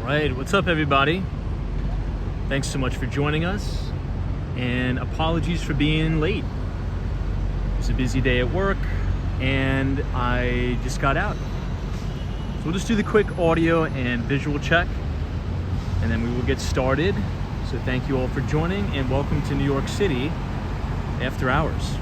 right, what's up everybody? Thanks so much for joining us, and apologies for being late. It was a busy day at work and I just got out. So we'll just do the quick audio and visual check and then we will get started. So thank you all for joining and welcome to New York City after hours.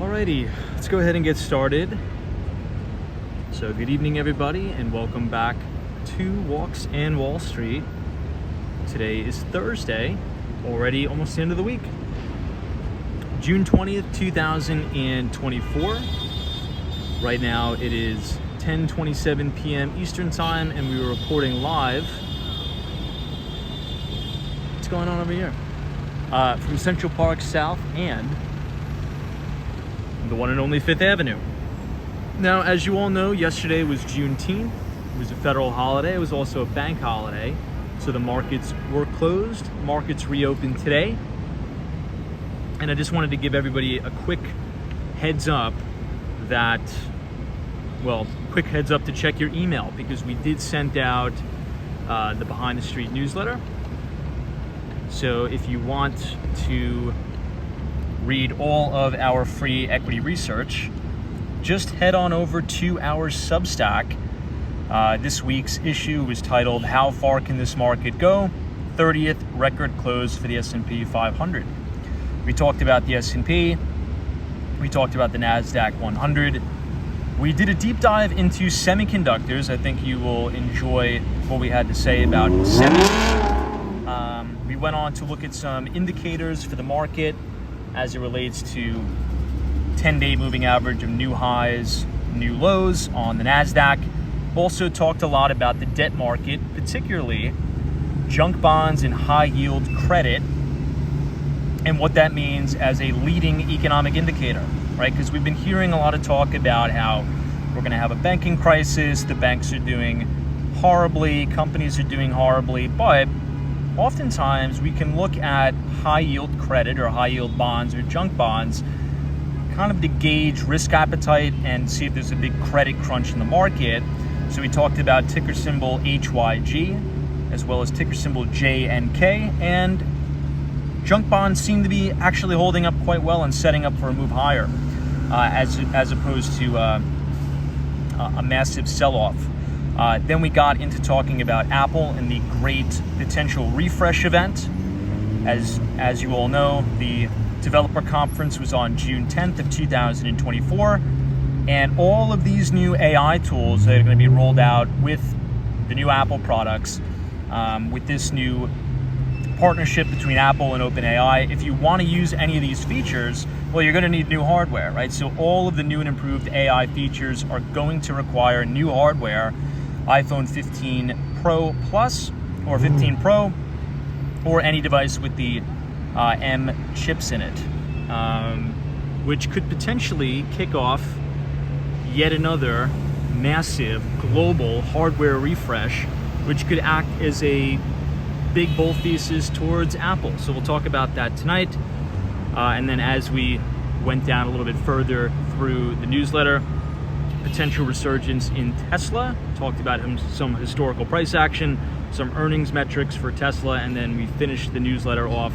Alrighty, let's go ahead and get started. So good evening everybody and welcome back to Walks and Wall Street. Today is Thursday, already almost the end of the week. June 20th, 2024. Right now it is 10:27 p.m. Eastern Time and we were reporting live. What's going on over here? From Central Park South and the one and only 5th Avenue. Now, as you all know, yesterday was Juneteenth. It was a federal holiday. It was also a bank holiday. So the markets were closed. Markets reopened today. And I just wanted to give everybody a quick heads up that, quick heads up to check your email because we did send out the Behind the Street newsletter. So if you want to read all of our free equity research, just head on over to our Substack. This week's issue was titled, How Far Can This Market Go? 30th Record Close for the S&P 500. We talked about the S&P, we talked about the NASDAQ 100. We did a deep dive into semiconductors. I think you will enjoy what we had to say about semis. We went on to look at some indicators for the market as it relates to 10-day moving average of new highs, new lows on the NASDAQ. Also talked a lot about the debt market, particularly junk bonds and high yield credit, and what that means as a leading economic indicator, right? Because we've been hearing a lot of talk about how we're going to have a banking crisis, the banks are doing horribly, companies are doing horribly, but oftentimes we can look at high yield credit or high yield bonds or junk bonds kind of to gauge risk appetite and see if there's a big credit crunch in the market. So we talked about ticker symbol HYG as well as ticker symbol JNK, and junk bonds seem to be actually holding up quite well and setting up for a move higher as opposed to a massive sell-off. Then we got into talking about Apple and the great potential refresh event. As you all know, the developer conference was on June 10th of 2024, and all of these new AI tools that are going to be rolled out with the new Apple products, with this new partnership between Apple and OpenAI. If you want to use any of these features, well, you're going to need new hardware, right? So all of the new and improved AI features are going to require new hardware, iPhone 15 Pro Plus or 15 Pro, or any device with the M chips in it, which could potentially kick off yet another massive global hardware refresh, which could act as a big bull thesis towards Apple. So we'll talk about that tonight. And then as we went down a little bit further through the newsletter, potential resurgence in Tesla, talked about some historical price action, some earnings metrics for Tesla, and then we finished the newsletter off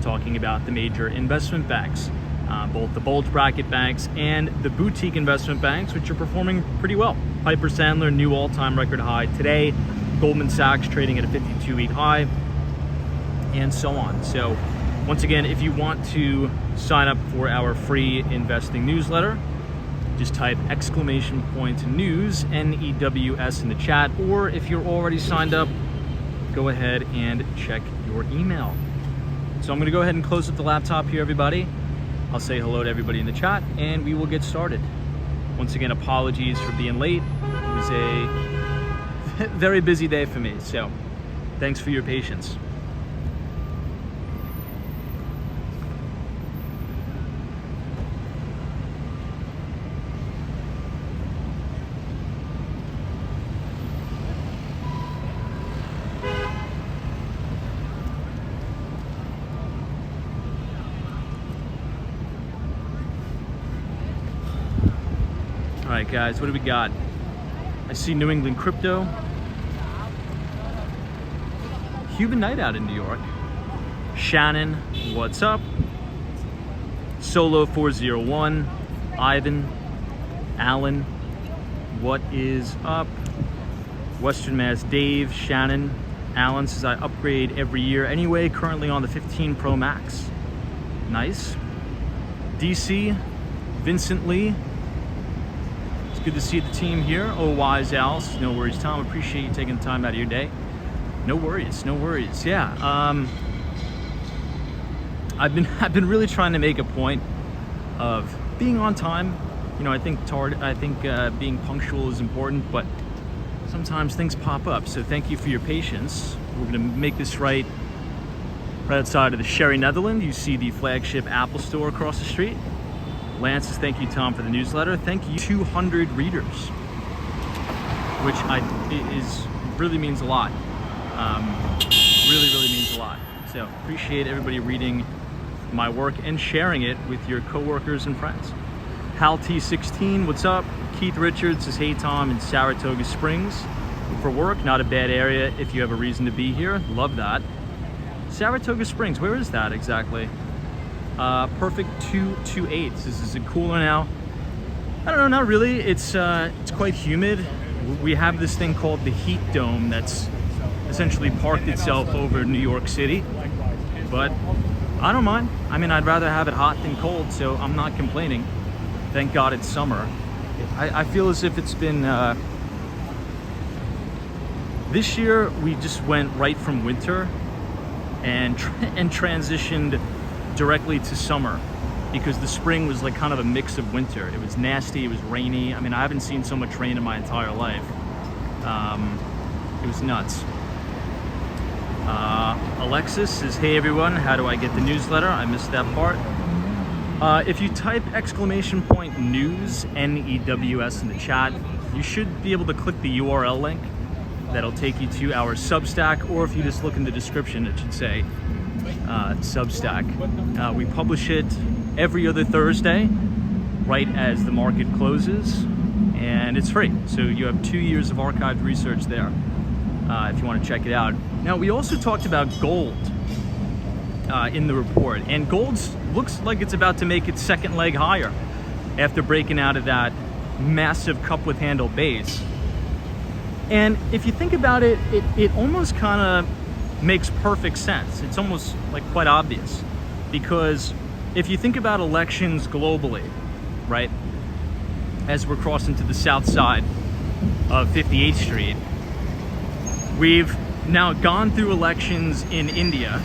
talking about the major investment banks, both the bulge bracket banks and the boutique investment banks, which are performing pretty well. Piper Sandler, new all-time record high today. Goldman Sachs trading at a 52-week high, and so on. So once again, if you want to sign up for our free investing newsletter, just type !news, NEWS in the chat, or if you're already signed up, go ahead and check your email. So I'm going to go ahead and close up the laptop here, everybody. I'll say hello to everybody in the chat, and we will get started. Once again, apologies for being late. It was a very busy day for me, so thanks for your patience. All right, guys, what do we got? I see New England crypto. Cuban night out in New York. Shannon, what's up? Solo 401. Ivan. Alan, what is up? Western Mass Dave. Shannon. Alan says I upgrade every year anyway, currently on the 15 Pro Max. Nice. DC. Vincent Lee. Good to see the team here. Oh, Wise Alice, no worries, Tom. Appreciate you taking the time out of your day. No worries, no worries. Yeah, I've been really trying to make a point of being on time. You know, I think being punctual is important, but sometimes things pop up. So thank you for your patience. We're gonna make this right outside of the Sherry Netherlands. You see the flagship Apple store across the street. Lance says, thank you, Tom, for the newsletter. Thank you, 200 readers, which really means a lot. Really means a lot. So appreciate everybody reading my work and sharing it with your coworkers and friends. Hal T16, what's up? Keith Richards says, hey, Tom, in Saratoga Springs for work. Not a bad area if you have a reason to be here. Love that. Saratoga Springs, where is that exactly? Perfect 228. This is it cooler now? I don't know, not really. It's quite humid. We have this thing called the heat dome that's essentially parked itself over New York City, but I don't mind. I mean, I'd rather have it hot than cold, so I'm not complaining. Thank God it's summer. I feel as if it's been this year we just went right from winter and transitioned directly to summer, because the spring was like kind of a mix of winter. It was nasty, it was rainy. I mean, I haven't seen so much rain in my entire life. It was nuts. Alexis says, hey everyone, how do I get the newsletter? I missed that part. If you type !news, NEWS in the chat, you should be able to click the URL link. That'll take you to our Substack, or if you just look in the description, it should say Substack. We publish it every other Thursday, right as the market closes, and it's free. So you have 2 years of archived research there if you want to check it out. Now, we also talked about gold in the report, and gold looks like it's about to make its second leg higher after breaking out of that massive cup with handle base. And if you think about it, it almost kind of makes perfect sense. It's almost like quite obvious, because if you think about elections globally, right, as we're crossing to the south side of 58th Street, we've now gone through elections in India.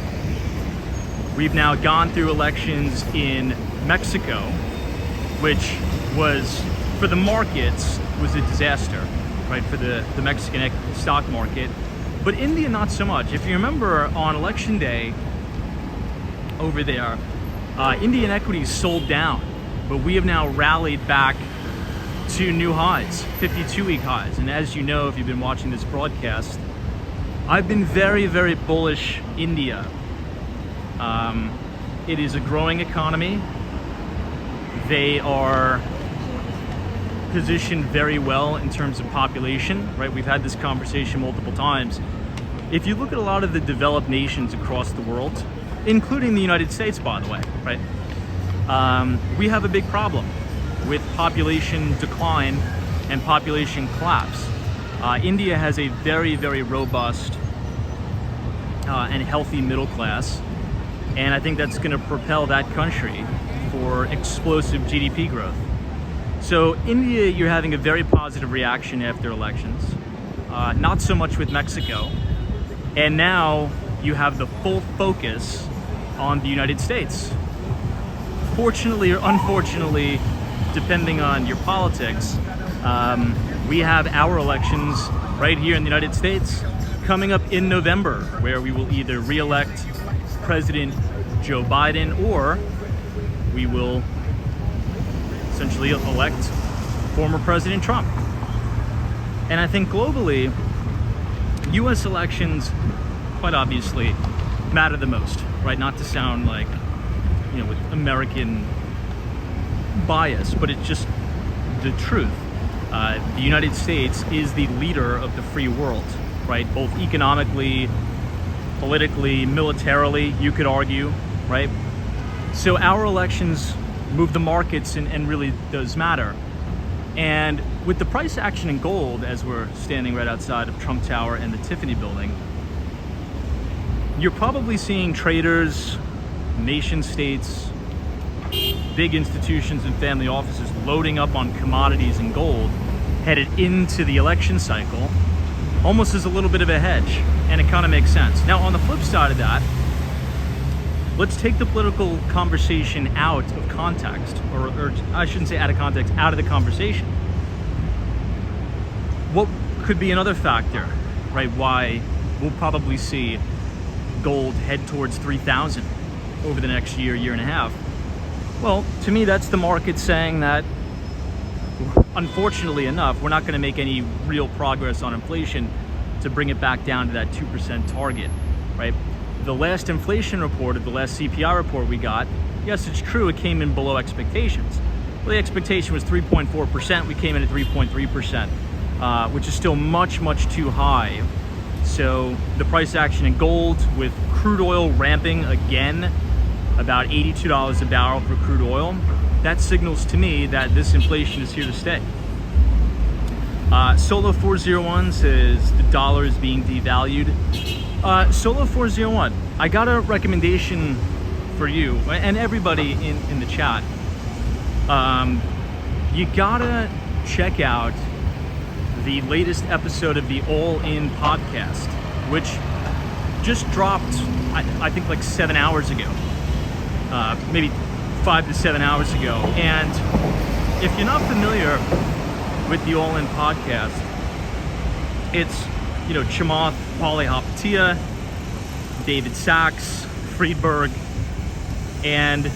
We've now gone through elections in Mexico, which was, for the markets, was a disaster, right, for the Mexican stock market. But India, not so much. If you remember, on election day over there, Indian equities sold down, but we have now rallied back to new highs, 52-week highs. And as you know, if you've been watching this broadcast, I've been very, very bullish India. It is a growing economy. They are positioned very well in terms of population, right? We've had this conversation multiple times. If you look at a lot of the developed nations across the world, including the United States, by the way, right? We have a big problem with population decline and population collapse. India has a very, very robust and healthy middle class, and I think that's going to propel that country for explosive GDP growth. So India, you're having a very positive reaction after elections, not so much with Mexico, and now you have the full focus on the United States. Fortunately or unfortunately, depending on your politics, we have our elections right here in the United States coming up in November, where we will either re-elect President Joe Biden or we will essentially elect former President Trump. And I think globally, US elections quite obviously matter the most, right? Not to sound like, with American bias, but it's just the truth. The United States is the leader of the free world, right? Both economically, politically, militarily, you could argue, right? So our elections move the markets and really does matter. And with the price action in gold, as we're standing right outside of Trump Tower and the Tiffany building, you're probably seeing traders, nation states, big institutions and family offices loading up on commodities and gold headed into the election cycle, almost as a little bit of a hedge, and it kind of makes sense. Now, on the flip side of that, let's take the political conversation out of context, or I shouldn't say out of context, out of the conversation. What could be another factor, right, why we'll probably see gold head towards 3,000 over the next year and a half? Well, to me, that's the market saying that, unfortunately enough, we're not going to make any real progress on inflation to bring it back down to that 2% target, right? The last inflation report, or the last CPI report we got, yes, it's true, it came in below expectations. Well, the expectation was 3.4%. We came in at 3.3%, which is still much, much too high. So the price action in gold, with crude oil ramping again, about $82 a barrel for crude oil, that signals to me that this inflation is here to stay. Solo 401 says the dollar is being devalued. Solo 401, I got a recommendation for you and everybody in the chat. You gotta check out the latest episode of the All In podcast, which just dropped, I think, like 7 hours ago. Maybe 5 to 7 hours ago. And if you're not familiar with the All In podcast, it's, Chamath Palihapitiya, David Sachs, Friedberg, and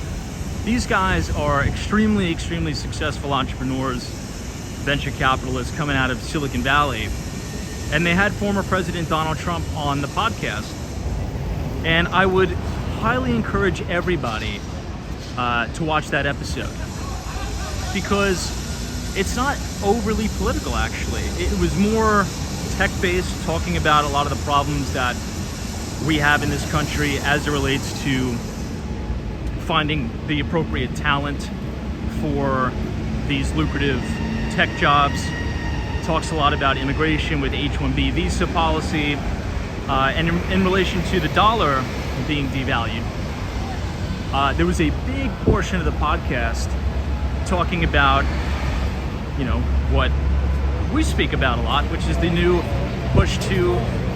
these guys are extremely, extremely successful entrepreneurs, venture capitalists coming out of Silicon Valley. And they had former President Donald Trump on the podcast. And I would highly encourage everybody to watch that episode, because it's not overly political, actually. It was more tech-based, talking about a lot of the problems that we have in this country as it relates to finding the appropriate talent for these lucrative tech jobs. Talks a lot about immigration with H-1B visa policy, and in relation to the dollar being devalued. There was a big portion of the podcast talking about, what we speak about a lot, which is the new push to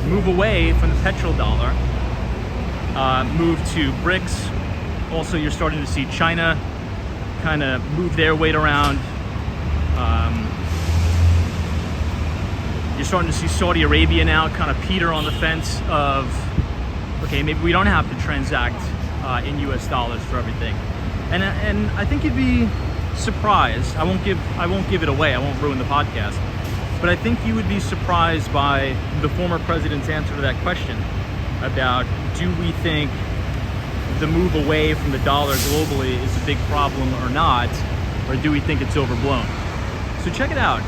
move away from the petrodollar, move to BRICS. Also, you're starting to see China kind of move their weight around. You're starting to see Saudi Arabia now kind of peter on the fence of, okay, maybe we don't have to transact in US dollars for everything. And I think it'd be surprised. I won't give it away. I won't ruin the podcast. But I think you would be surprised by the former president's answer to that question about, do we think the move away from the dollar globally is a big problem or not, or do we think it's overblown? So check it out.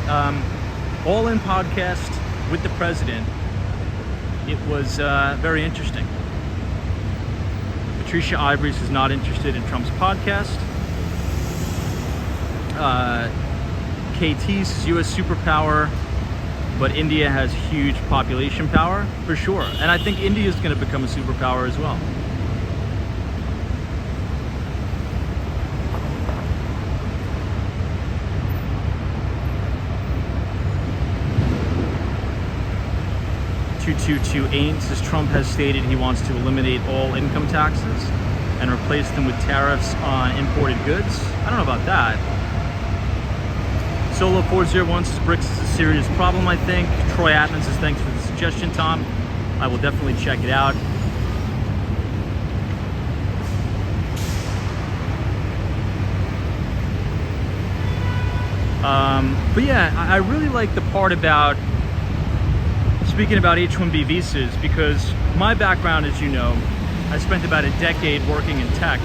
All In podcast with the president. It was very interesting. Patricia Ivories is not interested in Trump's podcast. KT says U.S. superpower, but India has huge population power, for sure. And I think India is going to become a superpower as well. Ain't says Trump has stated he wants to eliminate all income taxes and replace them with tariffs on imported goods. I don't know about that. Solo 401 says BRICS is a serious problem, I think. Troy Atman says thanks for the suggestion, Tom. I will definitely check it out. But yeah, I really like the part about speaking about H-1B visas, because my background, as you know, I spent about a decade working in tech,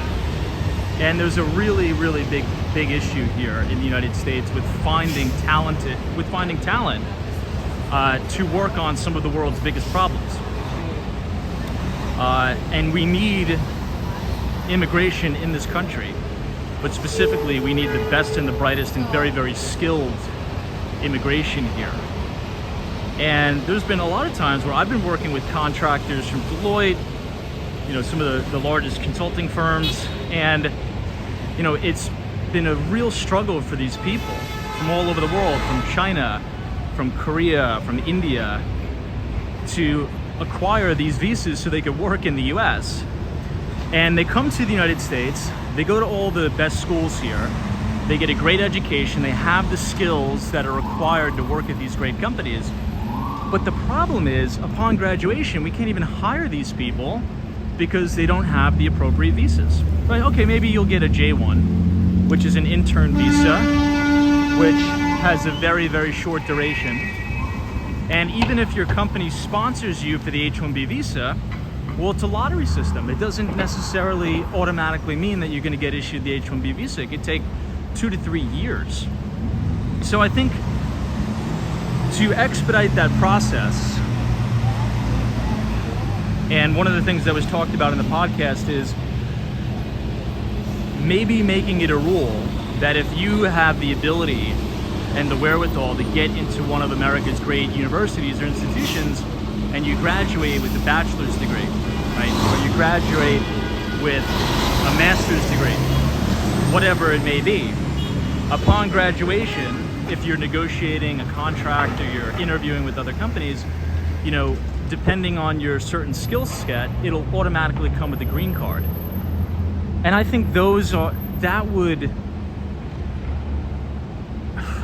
and there's a really big issue here in the United States with finding talent to work on some of the world's biggest problems. And we need immigration in this country, but specifically we need the best and the brightest and very skilled immigration here. And there's been a lot of times where I've been working with contractors from Deloitte, you know, some of the largest consulting firms, and you know, it's been a real struggle for these people from all over the world, from China, from Korea, from India, to acquire these visas so they could work in the US. And they come to the United States, they go to all the best schools here, they get a great education, they have the skills that are required to work at these great companies. But the problem is, upon graduation, we can't even hire these people because they don't have the appropriate visas. Right? Okay, maybe you'll get a J1, which is an intern visa, which has a very short duration. And even if your company sponsors you for the H-1B visa, well, it's a lottery system. It doesn't necessarily automatically mean that you're going to get issued the H-1B visa. It could take 2 to 3 years. So I think to expedite that process, and one of the things that was talked about in the podcast is maybe making it a rule that if you have the ability and the wherewithal to get into one of America's great universities or institutions, and you graduate with a bachelor's degree, right? Or you graduate with a master's degree, whatever it may be, upon graduation, if you're negotiating a contract or you're interviewing with other companies, you know, depending on your certain skill set, it'll automatically come with a green card. And I think that would,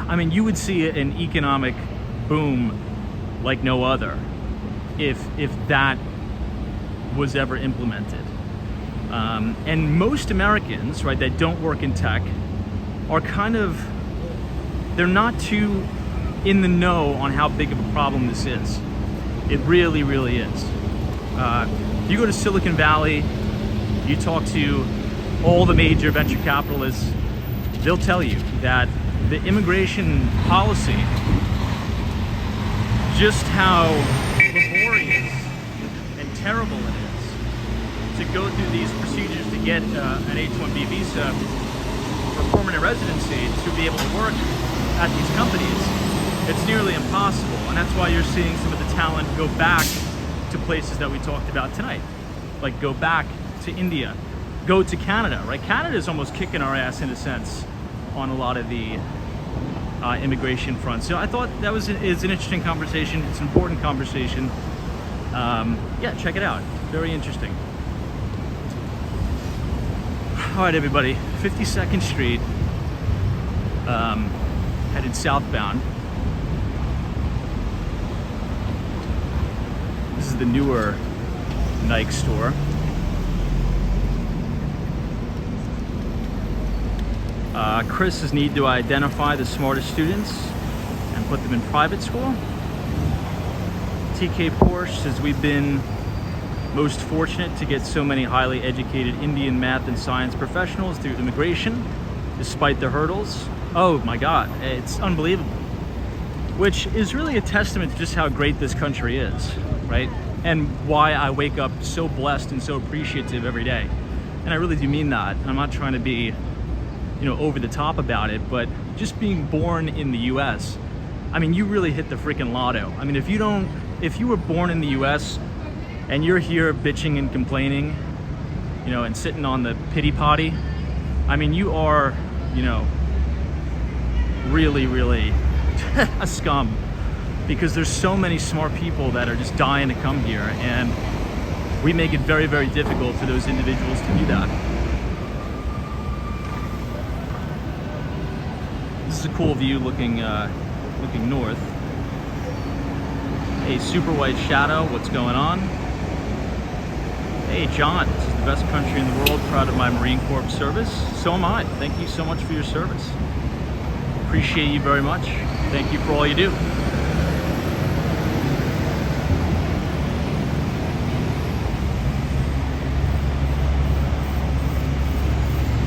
I mean, you would see an economic boom like no other if that was ever implemented. And most Americans, right, that don't work in tech are kind of, they're not too in the know on how big of a problem this is. It really is. You go to Silicon Valley, you talk to all the major venture capitalists, they'll tell you that the immigration policy, just how laborious and terrible it is to go through these procedures to get an H-1B visa for permanent residency to be able to work at these companies. It's nearly impossible, and that's why you're seeing some of the talent go back to places that we talked about tonight, like go back to India, go to Canada, right? Canada is almost kicking our ass in a sense on a lot of the immigration front. So I thought that is an interesting conversation. It's an important conversation. Yeah, check it out. Very interesting. All right, everybody, 52nd Street, headed southbound. This is the newer Nike store. Chris's need to identify the smartest students and put them in private school. TK Porsche says we've been most fortunate to get so many highly educated Indian math and science professionals through immigration, despite the hurdles. Oh my God, it's unbelievable. Which is really a testament to just how great this country is, right? And why I wake up so blessed and so appreciative every day. And I really do mean that. I'm not trying to be, over the top about it, but just being born in the US, I mean, you really hit the freaking lotto. I mean, if you were born in the US and you're here bitching and complaining, and sitting on the pity potty, I mean, you are, really, really a scum, because there's so many smart people that are just dying to come here, and we make it very, very difficult for those individuals to do that. This is a cool view looking north. Hey, Super White Shadow, what's going on? Hey, John, this is the best country in the world. Proud of my Marine Corps service. So am I. Thank you so much for your service. Appreciate you very much. Thank you for all you do.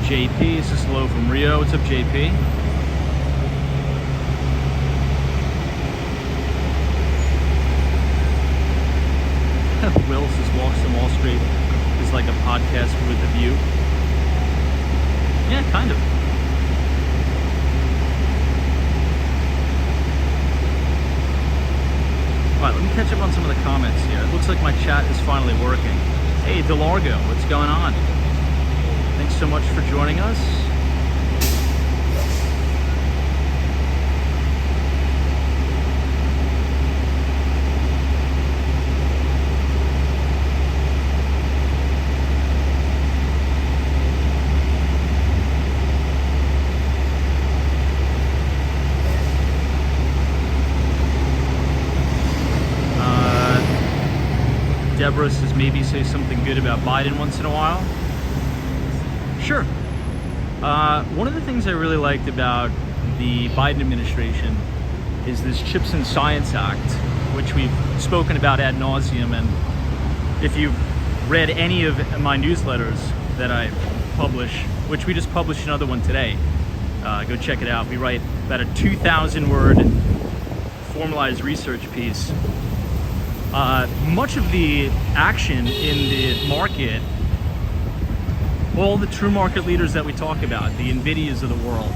JP, this is hello from Rio. What's up, JP? Will says Walks to Wall Street is like a podcast with a view. Yeah, kind of. Alright, let me catch up on some of the comments here. It looks like my chat is finally working. Hey, DeLargo, what's going on? Thanks so much for joining us. Deborah says maybe say something good about Biden once in a while. Sure. One of the things I really liked about the Biden administration is this Chips and Science Act, which we've spoken about ad nauseum. And if you've read any of my newsletters that I publish, which we just published another one today, go check it out. We write about a 2,000-word formalized research piece. Much of the action in the market, all the true market leaders that we talk about, the NVIDIAs of the world,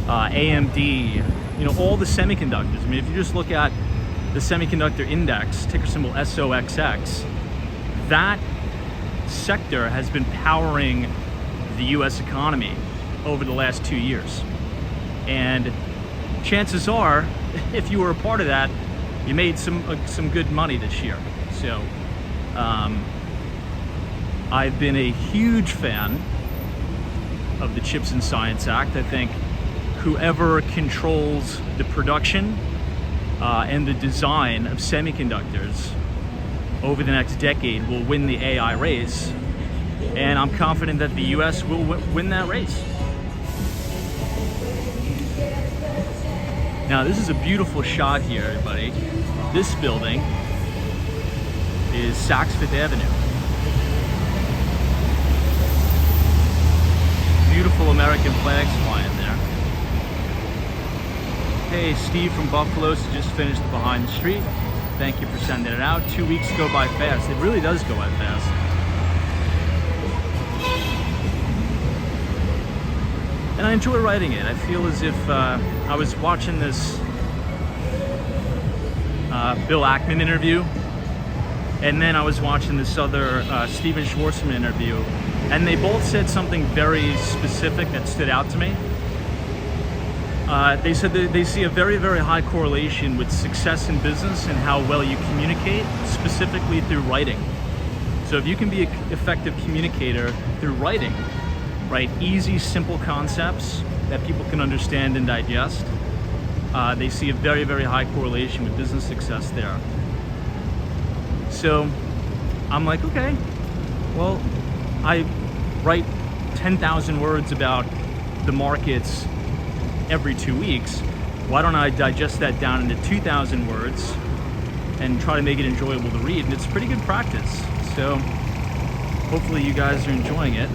AMD, all the semiconductors. I mean, if you just look at the semiconductor index, ticker symbol SOXX, that sector has been powering the US economy over the last 2 years. And chances are, if you were a part of that, you made some good money this year. So I've been a huge fan of the Chips and Science Act. I think whoever controls the production and the design of semiconductors over the next decade will win the AI race. And I'm confident that the US will win that race. Now, this is a beautiful shot here, everybody. This building is Saks Fifth Avenue. Beautiful American flags flying there. Hey, Steve from Buffalo just finished the Behind the Street. Thank you for sending it out. 2 weeks go by fast. It really does go by fast. And I enjoy writing it. I feel as if I was watching this Bill Ackman interview, and then I was watching this other Steven Schwarzman interview, and they both said something very specific that stood out to me. They said that they see a very, very high correlation with success in business and how well you communicate, specifically through writing. So if you can be an effective communicator through writing, right, easy, simple concepts that people can understand and digest, they see a very, very high correlation with business success there. So I'm like, okay, well, I write 10,000 words about the markets every 2 weeks, why don't I digest that down into 2,000 words and try to make it enjoyable to read? And it's pretty good practice. So hopefully you guys are enjoying it.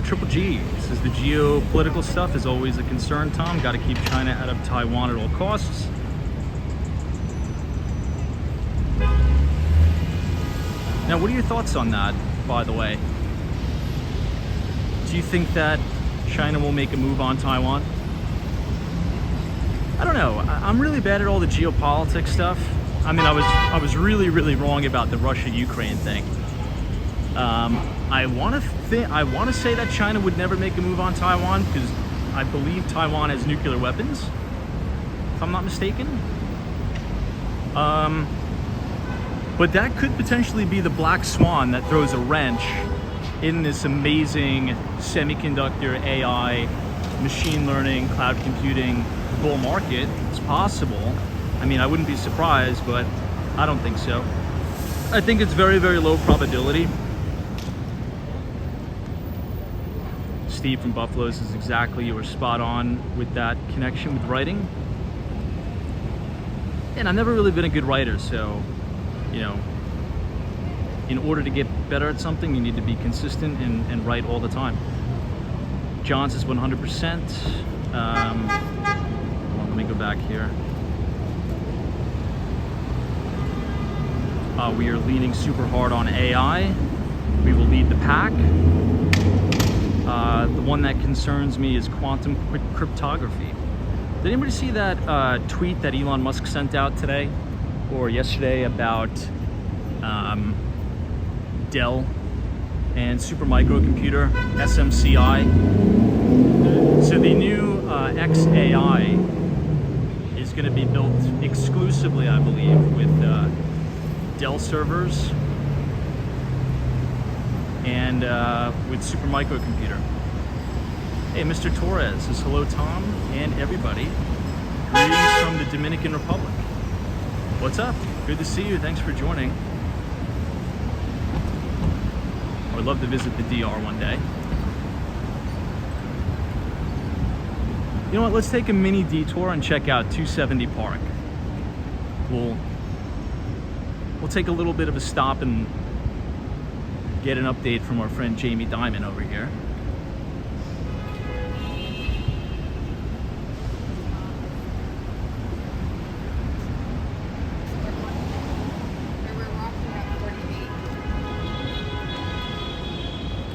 Triple G says the geopolitical stuff is always a concern, Tom. Got to keep China out of Taiwan at all costs. Now, what are your thoughts on that, by the way? Do you think that China will make a move on Taiwan? I don't know. I'm really bad at all the geopolitics stuff. I mean, I was really wrong about the Russia-Ukraine thing. I want to say that China would never make a move on Taiwan because I believe Taiwan has nuclear weapons, if I'm not mistaken. But that could potentially be the black swan that throws a wrench in this amazing semiconductor, AI, machine learning, cloud computing bull market. It's possible. I mean, I wouldn't be surprised, but I don't think so. I think it's very low probability. Steve from Buffalo says exactly, you were spot on with that connection with writing. And I've never really been a good writer, so, you know, in order to get better at something, you need to be consistent and write all the time. John says 100%. Well, let me go back here. We are leaning super hard on AI. We will lead the pack. The one that concerns me is quantum cryptography. Did anybody see that tweet that Elon Musk sent out today or yesterday about Dell and supermicro computer SMCI? So the new XAI is going to be built exclusively, I believe, with Dell servers and with supermicro computer. Hey, Mr. Torres says hello, Tom, and everybody. Greetings from the Dominican Republic. What's up? Good to see you. Thanks for joining. I would love to visit the DR one day. You know what? Let's take a mini detour and check out 270 Park. We'll take a little bit of a stop and get an update from our friend Jamie Dimon over here.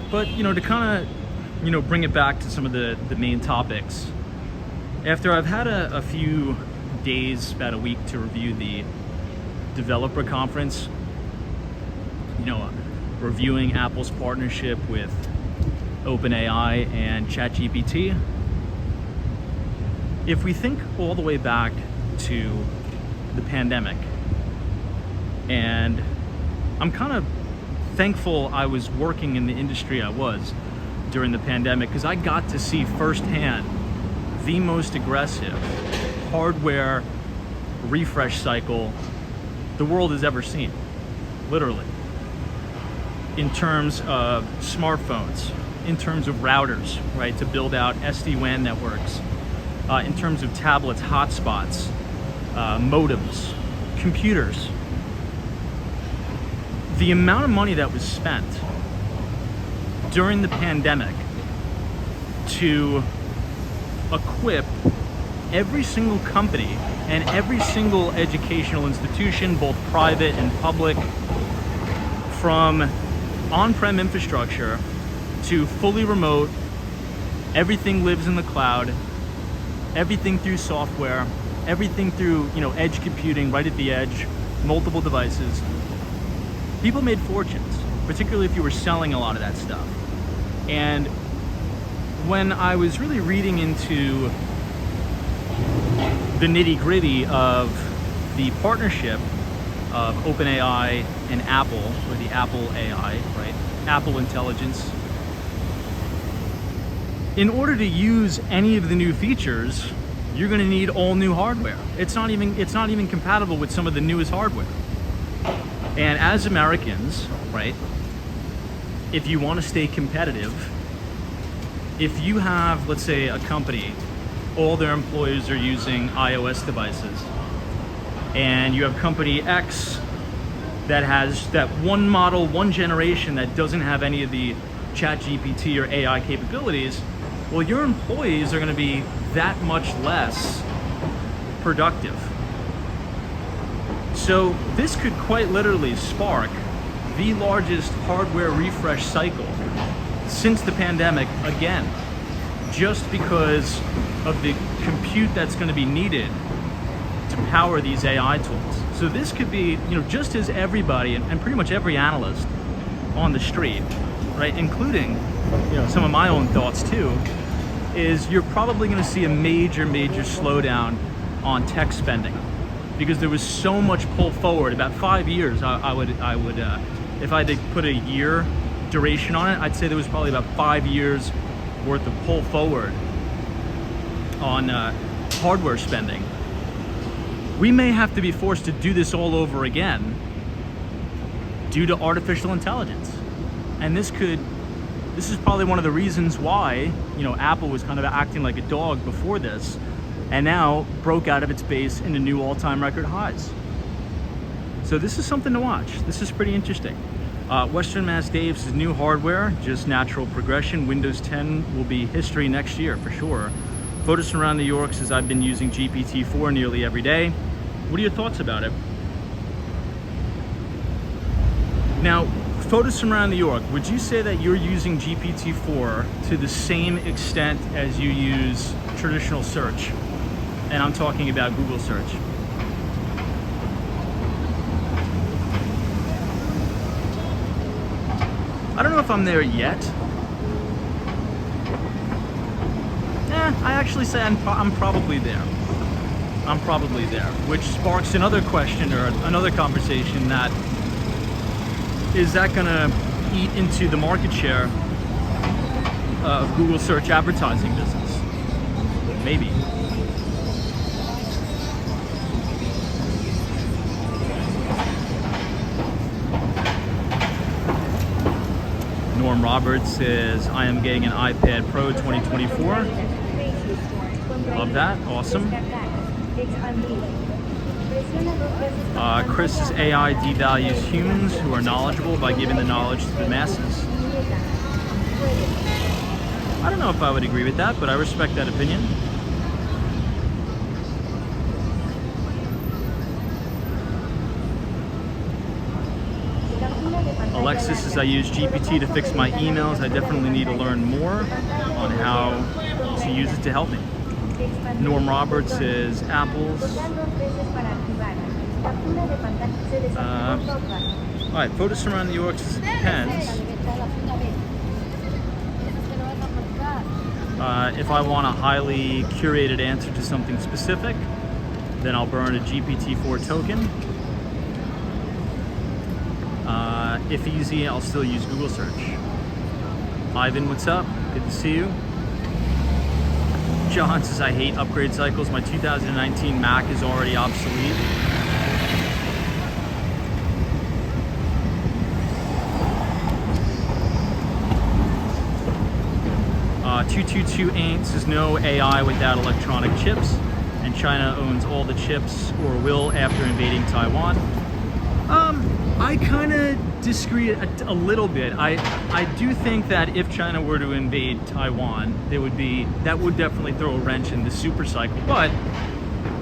But, you know, to kind of, you know, bring it back to some of the main topics, after I've had a few days, about a week, to review the developer conference, you know, reviewing Apple's partnership with OpenAI and ChatGPT, if we think all the way back to the pandemic, and I'm kind of thankful I was working in the industry I was during the pandemic, because I got to see firsthand the most aggressive hardware refresh cycle the world has ever seen, literally. In terms of smartphones, in terms of routers, right, to build out SD-WAN networks, in terms of tablets, hotspots, modems, computers. The amount of money that was spent during the pandemic to equip every single company and every single educational institution, both private and public, from on-prem infrastructure to fully remote, everything lives in the cloud, everything through software, everything through, you know, edge computing right at the edge, multiple devices. People made fortunes, particularly if you were selling a lot of that stuff. And when I was really reading into the nitty-gritty of the partnership of OpenAI and Apple, or the Apple AI, right? Apple Intelligence. In order to use any of the new features, you're going to need all new hardware. It's not even compatible with some of the newest hardware. And as Americans, right, if you want to stay competitive, if you have, let's say, a company, all their employees are using iOS devices, and you have company X that has that one model, one generation that doesn't have any of the ChatGPT or AI capabilities, well, your employees are going to be that much less productive. So this could quite literally spark the largest hardware refresh cycle since the pandemic again, just because of the compute that's going to be needed to power these AI tools. So this could be, just as everybody and pretty much every analyst on the street, right, including, some of my own thoughts too, is you're probably going to see a major slowdown on tech spending, because there was so much pull forward. About 5 years, I would, if I had to put a year duration on it, I'd say there was probably about 5 years worth of pull forward on hardware spending. We may have to be forced to do this all over again due to artificial intelligence. And this is probably one of the reasons why, Apple was kind of acting like a dog before this, and now broke out of its base into new all-time record highs. So this is something to watch. This is pretty interesting. Western Mass Dave says new hardware, just natural progression. Windows 10 will be history next year for sure. Photos from around New York says I've been using GPT-4 nearly every day. What are your thoughts about it? Now, Photos from around New York, would you say that you're using GPT-4 to the same extent as you use traditional search? And I'm talking about Google search. I don't know if I'm there yet. I actually say I'm probably there. I'm probably there, which sparks another question or another conversation, that is that going to eat into the market share of Google search advertising business? Maybe. Norm Roberts says, I am getting an iPad Pro 2024. Love that. Awesome. Chris says, AI devalues humans who are knowledgeable by giving the knowledge to the masses. I don't know if I would agree with that, but I respect that opinion. Alexis says, I use GPT to fix my emails. I definitely need to learn more on how to use it to help me. Norm Roberts says, apples. Alright, photos from around New York says it depends. If I want a highly curated answer to something specific, then I'll burn a GPT-4 token. If easy, I'll still use Google search. Ivan, what's up? Good to see you. John says, I hate upgrade cycles. My 2019 Mac is already obsolete. Uh, 222 Ain't says, no AI without electronic chips, and China owns all the chips, or will, after invading Taiwan. I kind of disagree a little bit. I do think that if China were to invade Taiwan, that would definitely throw a wrench in the super cycle. But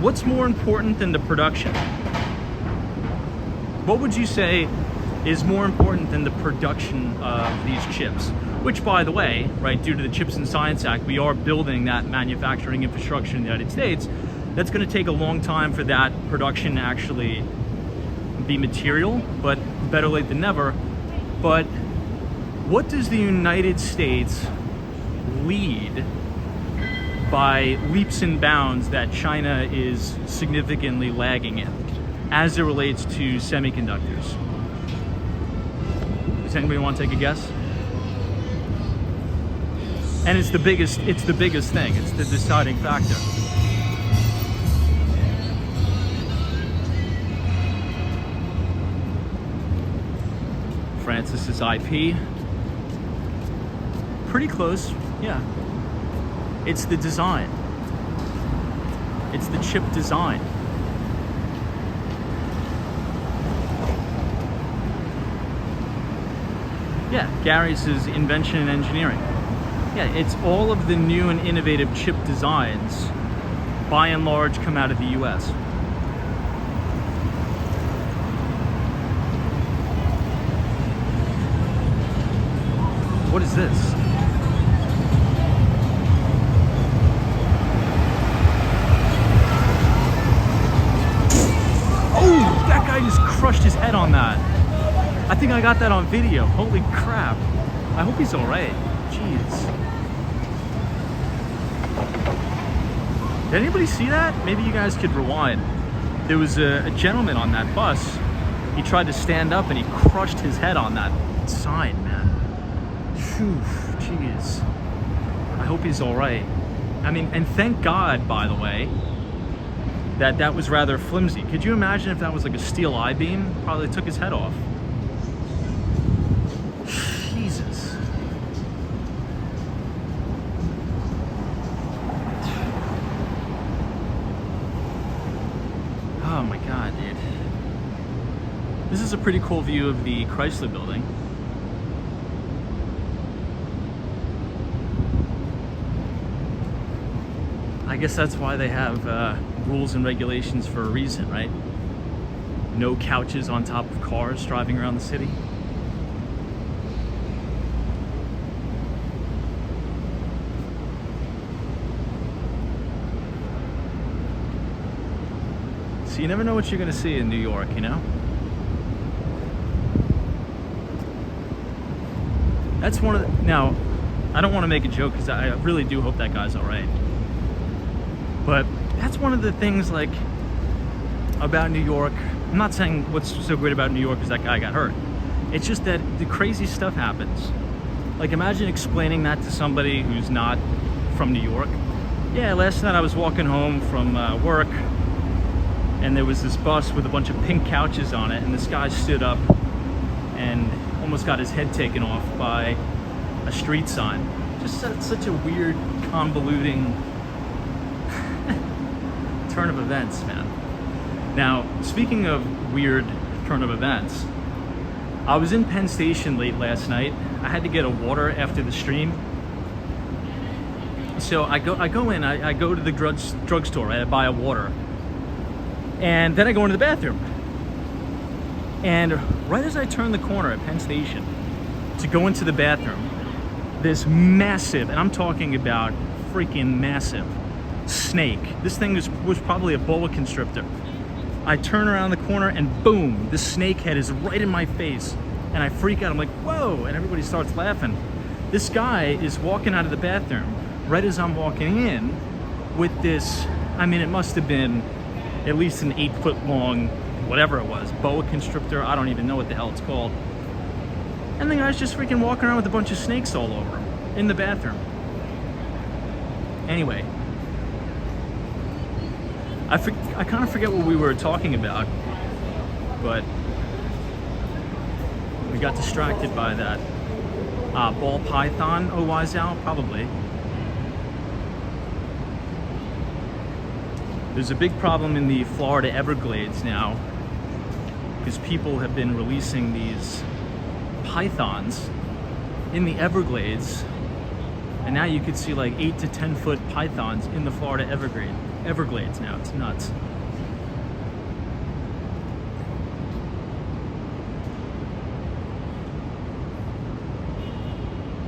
what's more important than the production? What would you say is more important than the production of these chips? Which, by the way, right, due to the Chips and Science Act, we are building that manufacturing infrastructure in the United States. That's going to take a long time for that production to actually be material, but better late than never. But what does the United States lead by leaps and bounds that China is significantly lagging in as it relates to semiconductors? Does anybody want to take a guess? And it's the biggest thing. It's the deciding factor. Francis is IP. pretty close, yeah. It's the design. It's the chip design. Yeah, Gary's is invention and engineering. Yeah, it's all of the new and innovative chip designs, by and large, come out of the US. What is this? Oh, that guy just crushed his head on that. I think I got that on video. Holy crap. I hope he's all right. Jeez. Did anybody see that? Maybe you guys could rewind. There was a gentleman on that bus. He tried to stand up and he crushed his head on that sign, man. Phew, jeez. I hope he's all right. I mean, and thank God, by the way, that that was rather flimsy. Could you imagine if that was like a steel I-beam? Probably took his head off. Jesus. Oh my God, dude. This is a pretty cool view of the Chrysler building. I guess that's why they have rules and regulations for a reason, right? No couches on top of cars driving around the city. So you never know what you're gonna see in New York, you know? That's one of the, now, I don't want to make a joke because I really do hope that guy's all right. But that's one of the things, like, about New York. I'm not saying what's so great about New York is that guy got hurt. It's just that the crazy stuff happens. Like, imagine explaining that to somebody who's not from New York. Yeah, last night I was walking home from work, and there was this bus with a bunch of pink couches on it, and this guy stood up and almost got his head taken off by a street sign. Just such a weird, convoluting turn of events, man. Now, speaking of weird turn of events, I was in Penn Station late last night. I had to get a water after the stream. So I go to the drugstore, I buy a water. And then I go into the bathroom. And right as I turn the corner at Penn Station to go into the bathroom, this massive, and I'm talking about freaking massive, snake. This thing was probably a boa constrictor. I turn around the corner and boom, the snake head is right in my face. And I freak out, I'm like, whoa, and everybody starts laughing. This guy is walking out of the bathroom right as I'm walking in with this, I mean, it must have been at least an 8-foot long, whatever it was, boa constrictor, I don't even know what the hell it's called. And the guy's just freaking walking around with a bunch of snakes all over him in the bathroom. Anyway, I kind of forget what we were talking about, but we got distracted by that ball python. Oh, why is out? Probably. There's a big problem in the Florida Everglades now because people have been releasing these pythons in the Everglades, and now you could see like 8 to 10 foot pythons in the Florida Everglades now. It's nuts.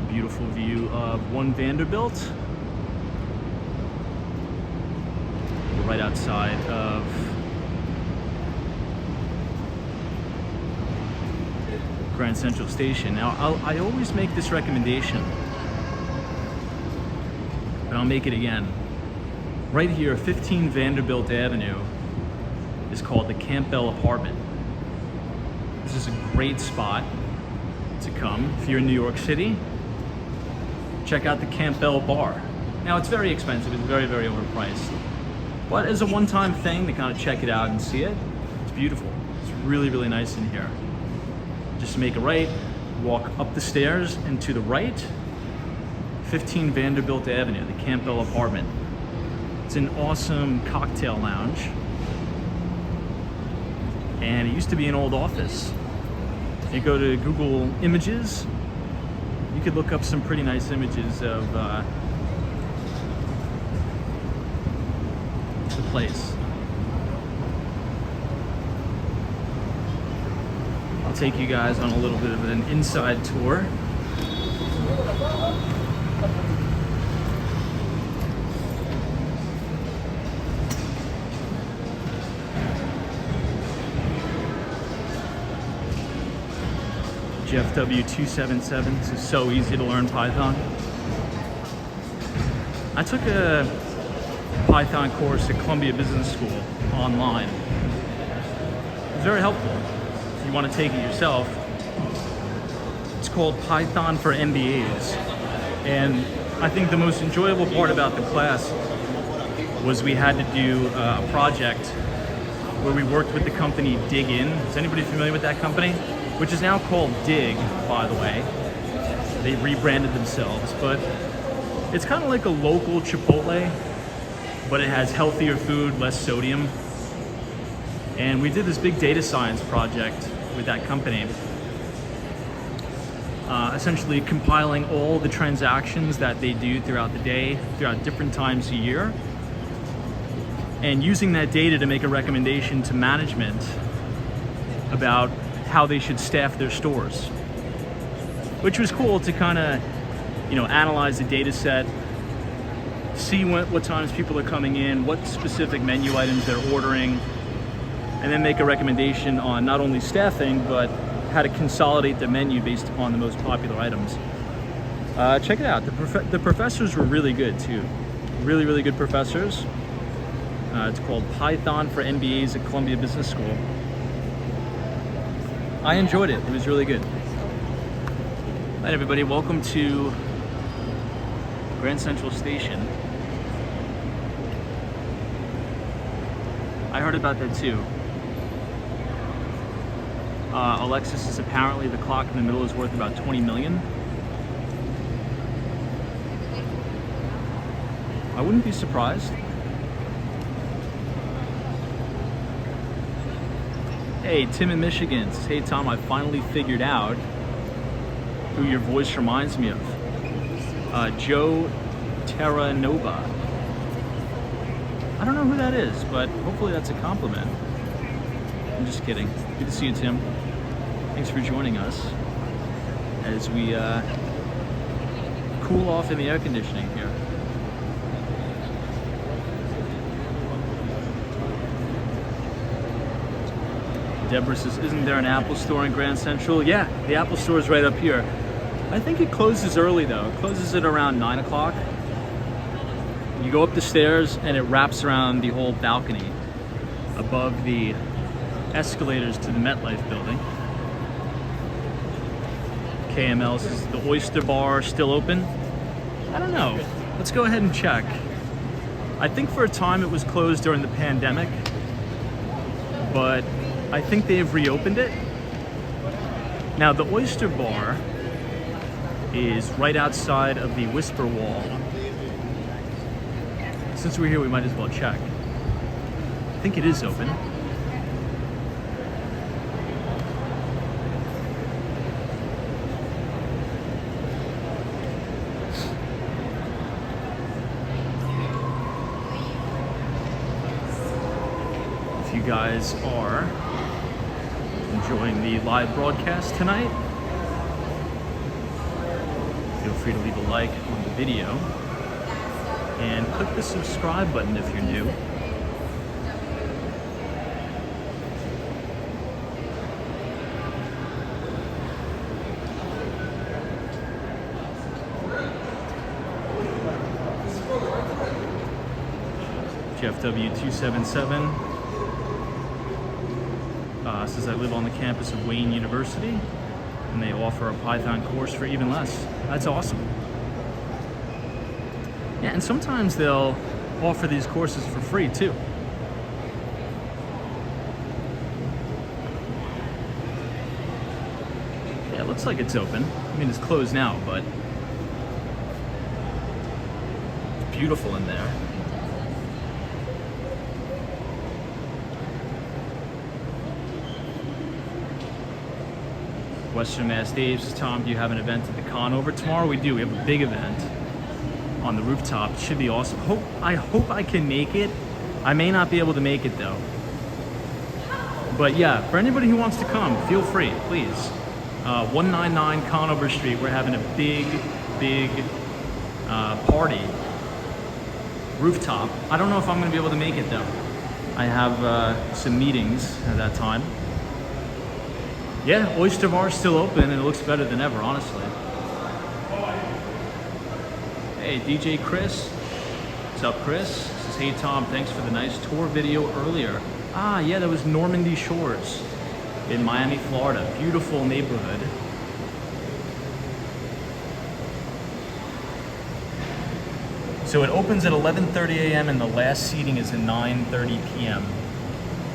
Beautiful view of One Vanderbilt. We're right outside of Grand Central Station. Now, I always make this recommendation, and I'll make it again. Right here, 15 Vanderbilt Avenue is called the Campbell Apartment. This is a great spot to come if you're in New York City. Check out the Campbell Bar. Now, it's very expensive, it's very, very overpriced. But as a one-time thing to kind of check it out and see it, it's beautiful. It's really, really nice in here. Just make a right, walk up the stairs and to the right, 15 Vanderbilt Avenue, the Campbell apartment. It's an awesome cocktail lounge. And it used to be an old office. If you go to Google Images, you could look up some pretty nice images of the place. I'll take you guys on a little bit of an inside tour. Jeff W277. This is so easy to learn Python. I took a Python course at Columbia Business School online. It was very helpful. If you want to take it yourself, it's called Python for MBAs. And I think the most enjoyable part about the class was we had to do a project where we worked with the company Dig In. Is anybody familiar with that company? Which is now called Dig, by the way. They rebranded themselves, but it's kind of like a local Chipotle, but it has healthier food, less sodium. And we did this big data science project with that company, essentially compiling all the transactions that they do throughout the day, throughout different times a year, and using that data to make a recommendation to management about how they should staff their stores, which was cool to kind of, analyze the data set, see what times people are coming in, what specific menu items they're ordering, and then make a recommendation on not only staffing, but how to consolidate the menu based upon the most popular items. Check it out. The professors were really good too. Really, really good professors. It's called Python for MBAs at Columbia Business School. I enjoyed it. It was really good. Hi everybody, welcome to Grand Central Station. I heard about that too. Alexis is apparently the clock in the middle is worth about 20 million. I wouldn't be surprised. Hey, Tim in Michigan says, hey Tom, I finally figured out who your voice reminds me of. Joe Terranova. I don't know who that is, but hopefully that's a compliment. I'm just kidding. Good to see you, Tim. Thanks for joining us as we cool off in the air conditioning here. Deborah says, isn't there an Apple store in Grand Central? Yeah, the Apple store is right up here. I think it closes early though. It closes at around 9 o'clock. You go up the stairs and it wraps around the whole balcony above the escalators to the MetLife building. KML says, the Oyster Bar still open? I don't know. Let's go ahead and check. I think for a time it was closed during the pandemic, but I think they've reopened it. Now the Oyster Bar is right outside of the Whisper Wall. Since we're here, we might as well check. I think it is open. If you guys are enjoying the live broadcast tonight, feel free to leave a like on the video and click the subscribe button if you're new. Jeff W277 says I live on the campus of Wayne University and they offer a Python course for even less. That's awesome. Yeah, and sometimes they'll offer these courses for free too. Yeah, it looks like it's open. I mean, it's closed now, but beautiful in there. Western Mass Dave says, Tom, do you have an event at the con over tomorrow? We do. We have a big event on the rooftop. It should be awesome. I hope I can make it. I may not be able to make it though. But yeah, for anybody who wants to come, feel free, please. 199 Conover Street. We're having a big party. Rooftop. I don't know if I'm going to be able to make it though. I have some meetings at that time. Yeah, Oyster Bar is still open and it looks better than ever, honestly. Hey, DJ Chris. What's up, Chris? Says, hey Tom, thanks for the nice tour video earlier. Ah, yeah, that was Normandy Shores in Miami, Florida. Beautiful neighborhood. So it opens at 11:30 a.m. and the last seating is at 9:30 p.m.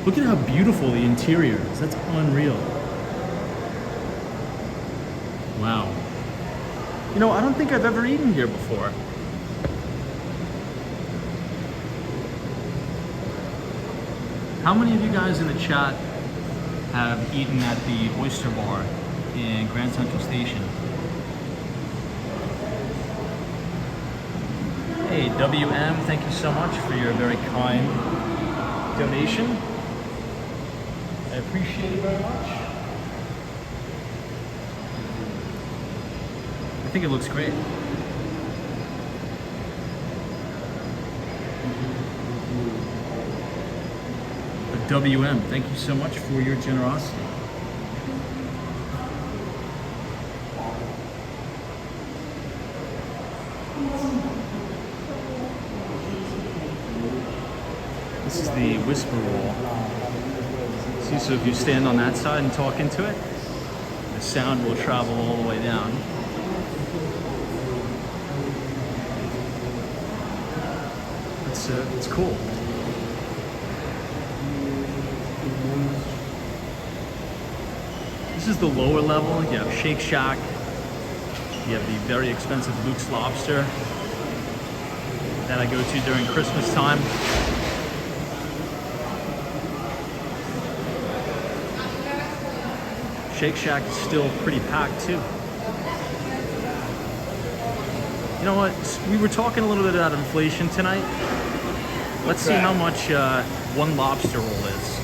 Look at how beautiful the interior is. That's unreal. Wow. You know, I don't think I've ever eaten here before. How many of you guys in the chat have eaten at the Oyster Bar in Grand Central Station? Hey, WM, thank you so much for your very kind donation. I appreciate it very much. I think it looks great. But WM, thank you so much for your generosity. This is the Whisper Roll. See, so if you stand on that side and talk into it, the sound will travel all the way down. It's cool. This is the lower level. You have Shake Shack. You have the very expensive Luke's Lobster that I go to during Christmas time. Shake Shack is still pretty packed too. You know what? We were talking a little bit about inflation tonight. Let's see how much one lobster roll is.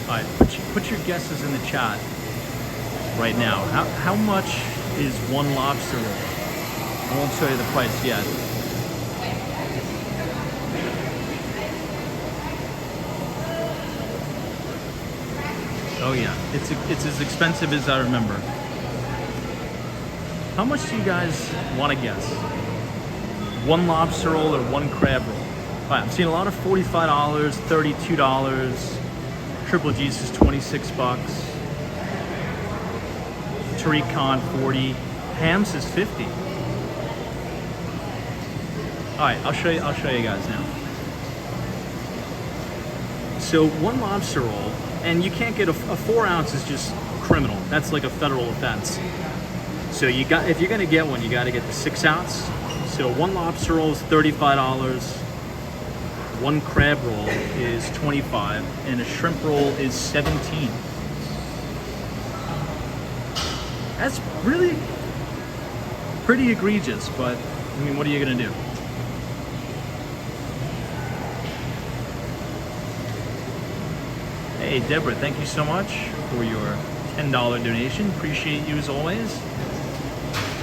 All right, put your guesses in the chat right now. How much is one lobster roll? I won't show you the price yet. Oh yeah, it's as expensive as I remember. How much do you guys want to guess? One lobster roll or one crab roll? All right, I'm seeing a lot of $45, $32. Triple G's is 26 bucks. Tariq Khan 40. Ham's is 50. All right, I'll show you guys now. So one lobster roll, and you can't get a 4 ounce is just criminal. That's like a federal offense. So if you're gonna get one, you gotta get the 6 ounce. So one lobster roll is $35. One crab roll is $25, and a shrimp roll is $17. That's really pretty egregious, but I mean, what are you gonna do? Hey, Deborah, thank you so much for your $10 donation. Appreciate you as always.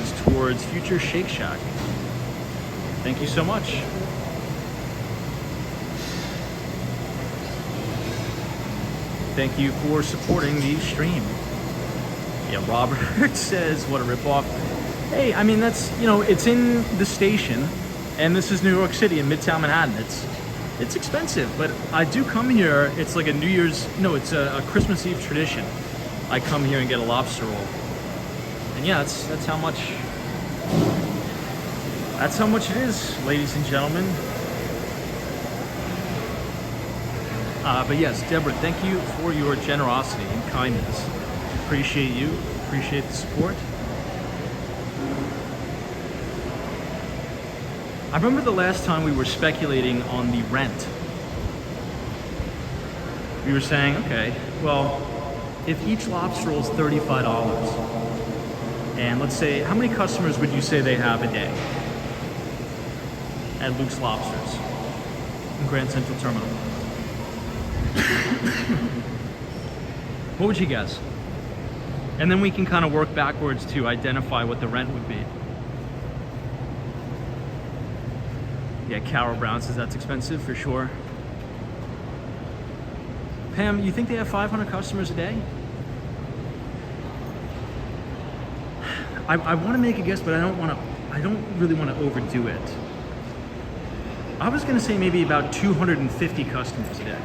It's towards future Shake Shack. Thank you so much. Thank you for supporting the stream. Yeah, Robert says, what a ripoff. Hey, I mean, that's, you know, it's in the station, and this is New York City in Midtown Manhattan. It's expensive, but I do come here. It's like it's a Christmas Eve tradition. I come here and get a lobster roll. And yeah, that's how much it is, ladies and gentlemen. But yes, Deborah, thank you for your generosity and kindness. Appreciate you. Appreciate the support. I remember the last time we were speculating on the rent. We were saying, okay, well, if each lobster roll is $35, and let's say, how many customers would you say they have a day at Luke's Lobsters in Grand Central Terminal? What would you guess? And then we can kind of work backwards to identify what the rent would be. Yeah, Carol Brown says that's expensive for sure. Pam, you think they have 500 customers a day? I want to make a guess, but I don't really want to overdo it. I was going to say maybe about 250 customers a day.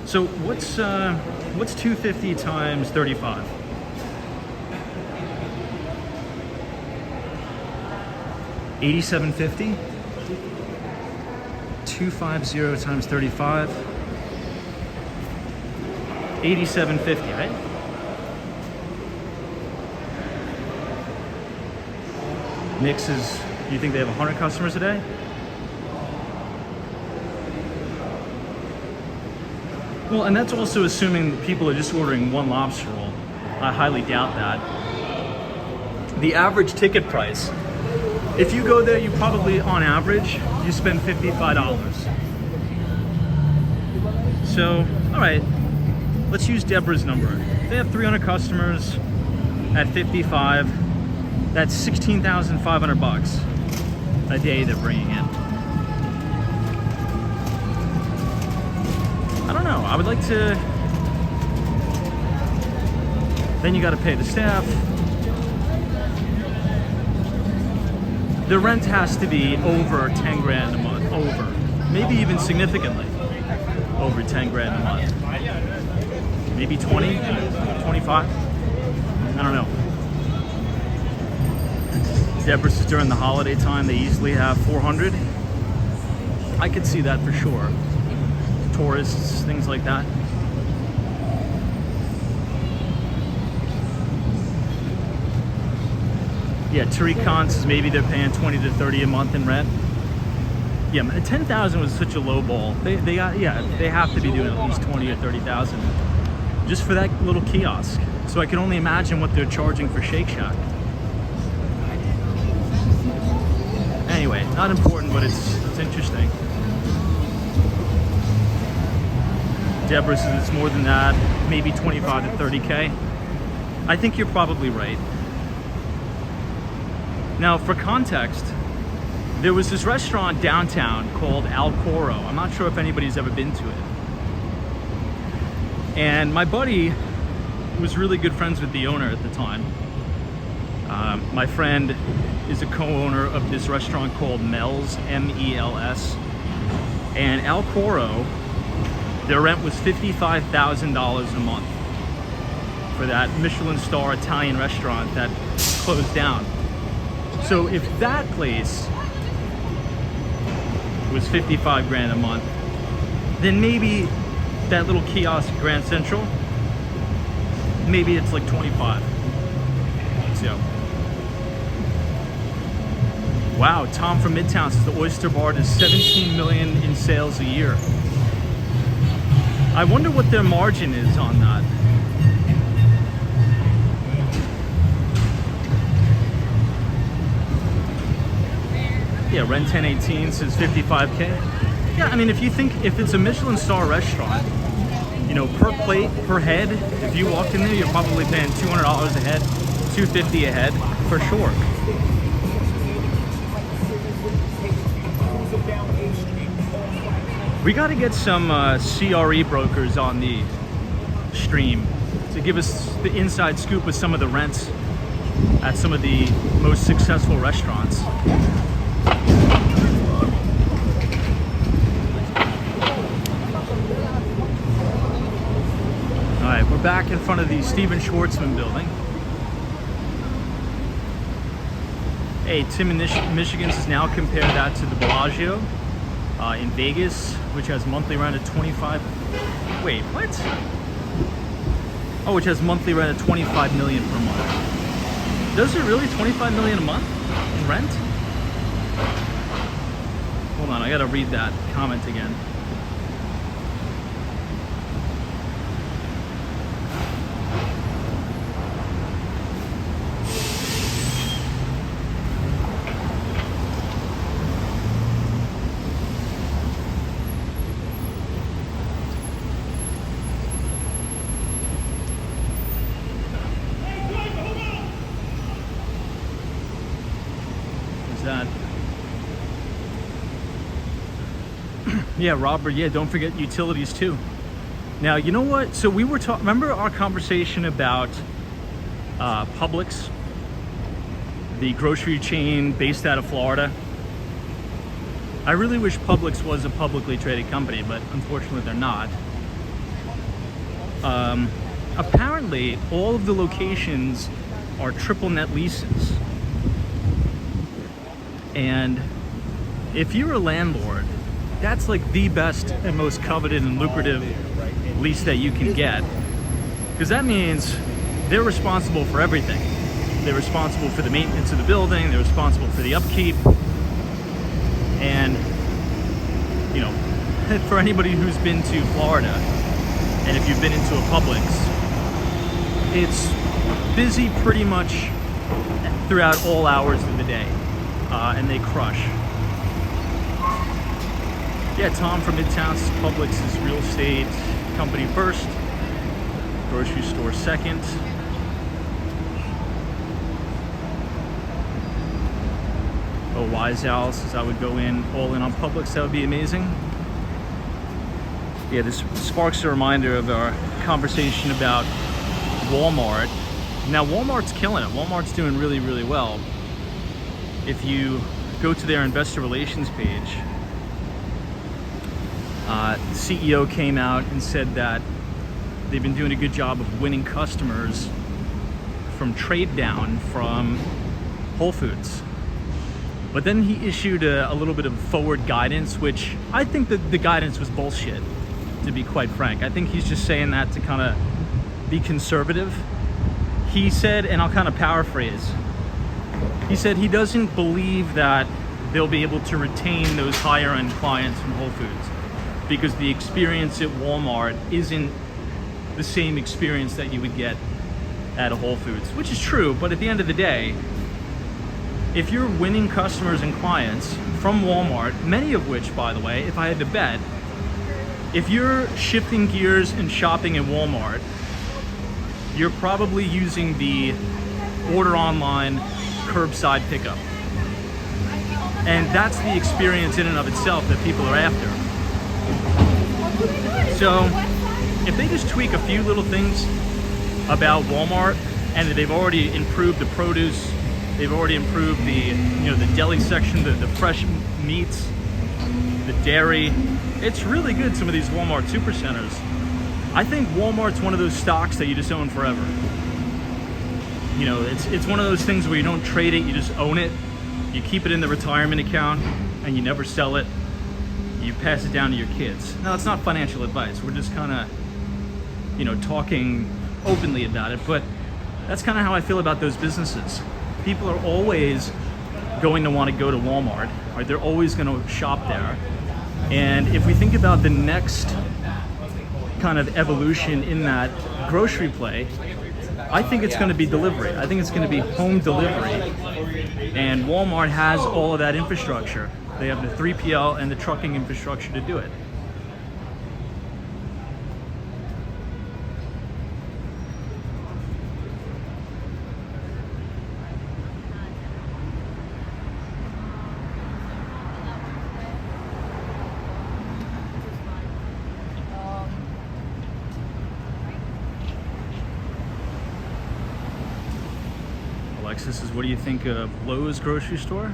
So what's 250 times 35? $87.50. 250 times 35. $87.50, right? Mixes, you think they have 100 customers a day? Well, and that's also assuming that people are just ordering one lobster roll. I highly doubt that. The average ticket price, if you go there, you probably, on average, you spend $55. So, all right, let's use Deborah's number. If they have 300 customers at 55, that's $16,500 a day they're bringing in. I don't know, I would like to, then you gotta pay the staff. The rent has to be over 10 grand a month, over. Maybe even significantly over 10 grand a month. Maybe 20, 25, I don't know. Deborah says during the holiday time, they easily have 400. I could see that for sure. Tourists, things like that. Yeah, Tariq Khan says maybe they're paying 20 to 30 a month in rent. Yeah, 10,000 was such a low ball. They have to be doing at least 20 or 30,000 just for that little kiosk. So I can only imagine what they're charging for Shake Shack. Anyway, not important, but it's interesting. Deborah says it's more than that, maybe 25 to 30K. I think you're probably right. Now, for context, there was this restaurant downtown called Al Coro. I'm not sure if anybody's ever been to it. And my buddy was really good friends with the owner at the time. My friend is a co-owner of this restaurant called Mel's, M-E-L-S. And Al Coro, their rent was $55,000 a month for that Michelin star Italian restaurant that closed down. So if that place was 55 grand a month, then maybe that little kiosk at Grand Central, maybe it's like 25. So, wow, Tom from Midtown says the Oyster Bar does 17 million in sales a year. I wonder what their margin is on that. Yeah, Ren 1018 says 55K. Yeah, I mean, if you think, if it's a Michelin star restaurant, you know, per plate, per head, if you walk in there, you're probably paying $200 a head, $250 a head, for sure. We got to get some CRE brokers on the stream to give us the inside scoop with some of the rents at some of the most successful restaurants. All right, we're back in front of the Steven Schwartzman building. Hey, Tim in Michigan says now compare that to the Bellagio in Vegas, which has monthly rent at 25. Wait, what? Oh, which has monthly rent of $25 million per month. Does it really? $25 million a month in rent? Hold on, I gotta read that comment again. That yeah, Robert, yeah, don't forget utilities too. Now, you know what, so we were talking, remember our conversation about Publix, the grocery chain based out of Florida? I really wish Publix was a publicly traded company, but unfortunately they're not. Apparently all of the locations are triple net leases. And if you're a landlord, that's like the best and most coveted and lucrative lease that you can get. Because that means they're responsible for everything. They're responsible for the maintenance of the building, they're responsible for the upkeep. And, you know, for anybody who's been to Florida, and if you've been into a Publix, it's busy pretty much throughout all hours of the day. And they crush. Yeah, Tom from Midtown says Publix is real estate company first, grocery store second. Oh, Wise Al says I would go all in on Publix. That would be amazing. Yeah, this sparks a reminder of our conversation about Walmart. Now, Walmart's killing it. Walmart's doing really, really well. If you go to their investor relations page, the CEO came out and said that they've been doing a good job of winning customers from trade down from Whole Foods. But then he issued a little bit of forward guidance, which I think that the guidance was bullshit, to be quite frank. I think he's just saying that to kind of be conservative. He said, and I'll kind of paraphrase, he said he doesn't believe that they'll be able to retain those higher end clients from Whole Foods because the experience at Walmart isn't the same experience that you would get at a Whole Foods, which is true. But at the end of the day, if you're winning customers and clients from Walmart, many of which, by the way, if I had to bet, if you're shifting gears and shopping at Walmart, you're probably using the order online curbside pickup. And that's the experience in and of itself that people are after. So if they just tweak a few little things about Walmart, and they've already improved the produce, they've already improved the deli section, the fresh meats, the dairy. It's really good, some of these Walmart supercenters. I think Walmart's one of those stocks that you just own forever. You know, it's one of those things where you don't trade it, you just own it. You keep it in the retirement account and you never sell it. You pass it down to your kids. Now, it's not financial advice. We're just kind of, talking openly about it, but that's kind of how I feel about those businesses. People are always going to want to go to Walmart, right? They're always going to shop there. And if we think about the next kind of evolution in that grocery play, I think it's going to be delivery. I think it's going to be home delivery. And Walmart has all of that infrastructure. They have the 3PL and the trucking infrastructure to do it. Alexis says, what do you think of Lowe's grocery store?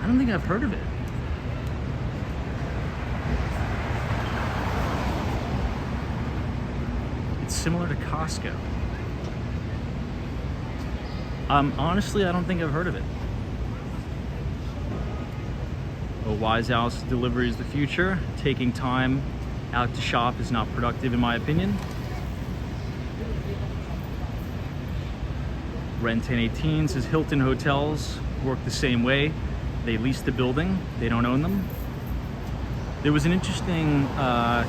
I don't think I've heard of it. It's similar to Costco. Honestly, I don't think I've heard of it. A Wise House delivery is the future. Taking time out to shop is not productive, in my opinion. Rent 1018 says Hilton hotels work the same way. They lease the building, they don't own them. There was an interesting, I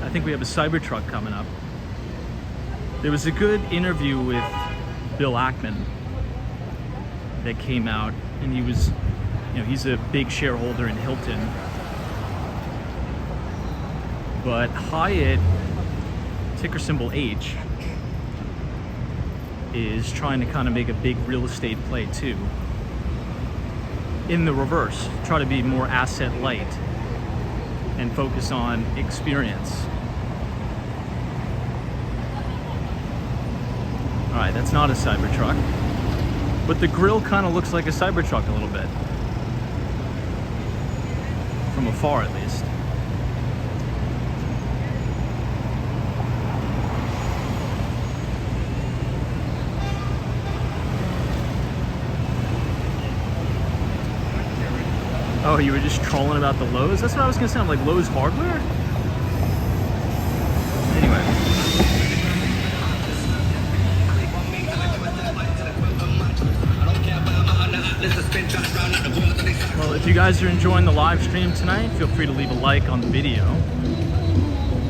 think we have a Cybertruck coming up. There was a good interview with Bill Ackman that came out, and he was, he's a big shareholder in Hilton. But Hyatt, ticker symbol H, is trying to kind of make a big real estate play too. In the reverse, try to be more asset light and focus on experience. All right, that's not a Cybertruck, but the grill kind of looks like a Cybertruck a little bit. From afar, at least. Oh, you were just trolling about the Lowe's? That's what I was gonna say. I'm like, Lowe's hardware? Anyway. Well, if you guys are enjoying the live stream tonight, feel free to leave a like on the video.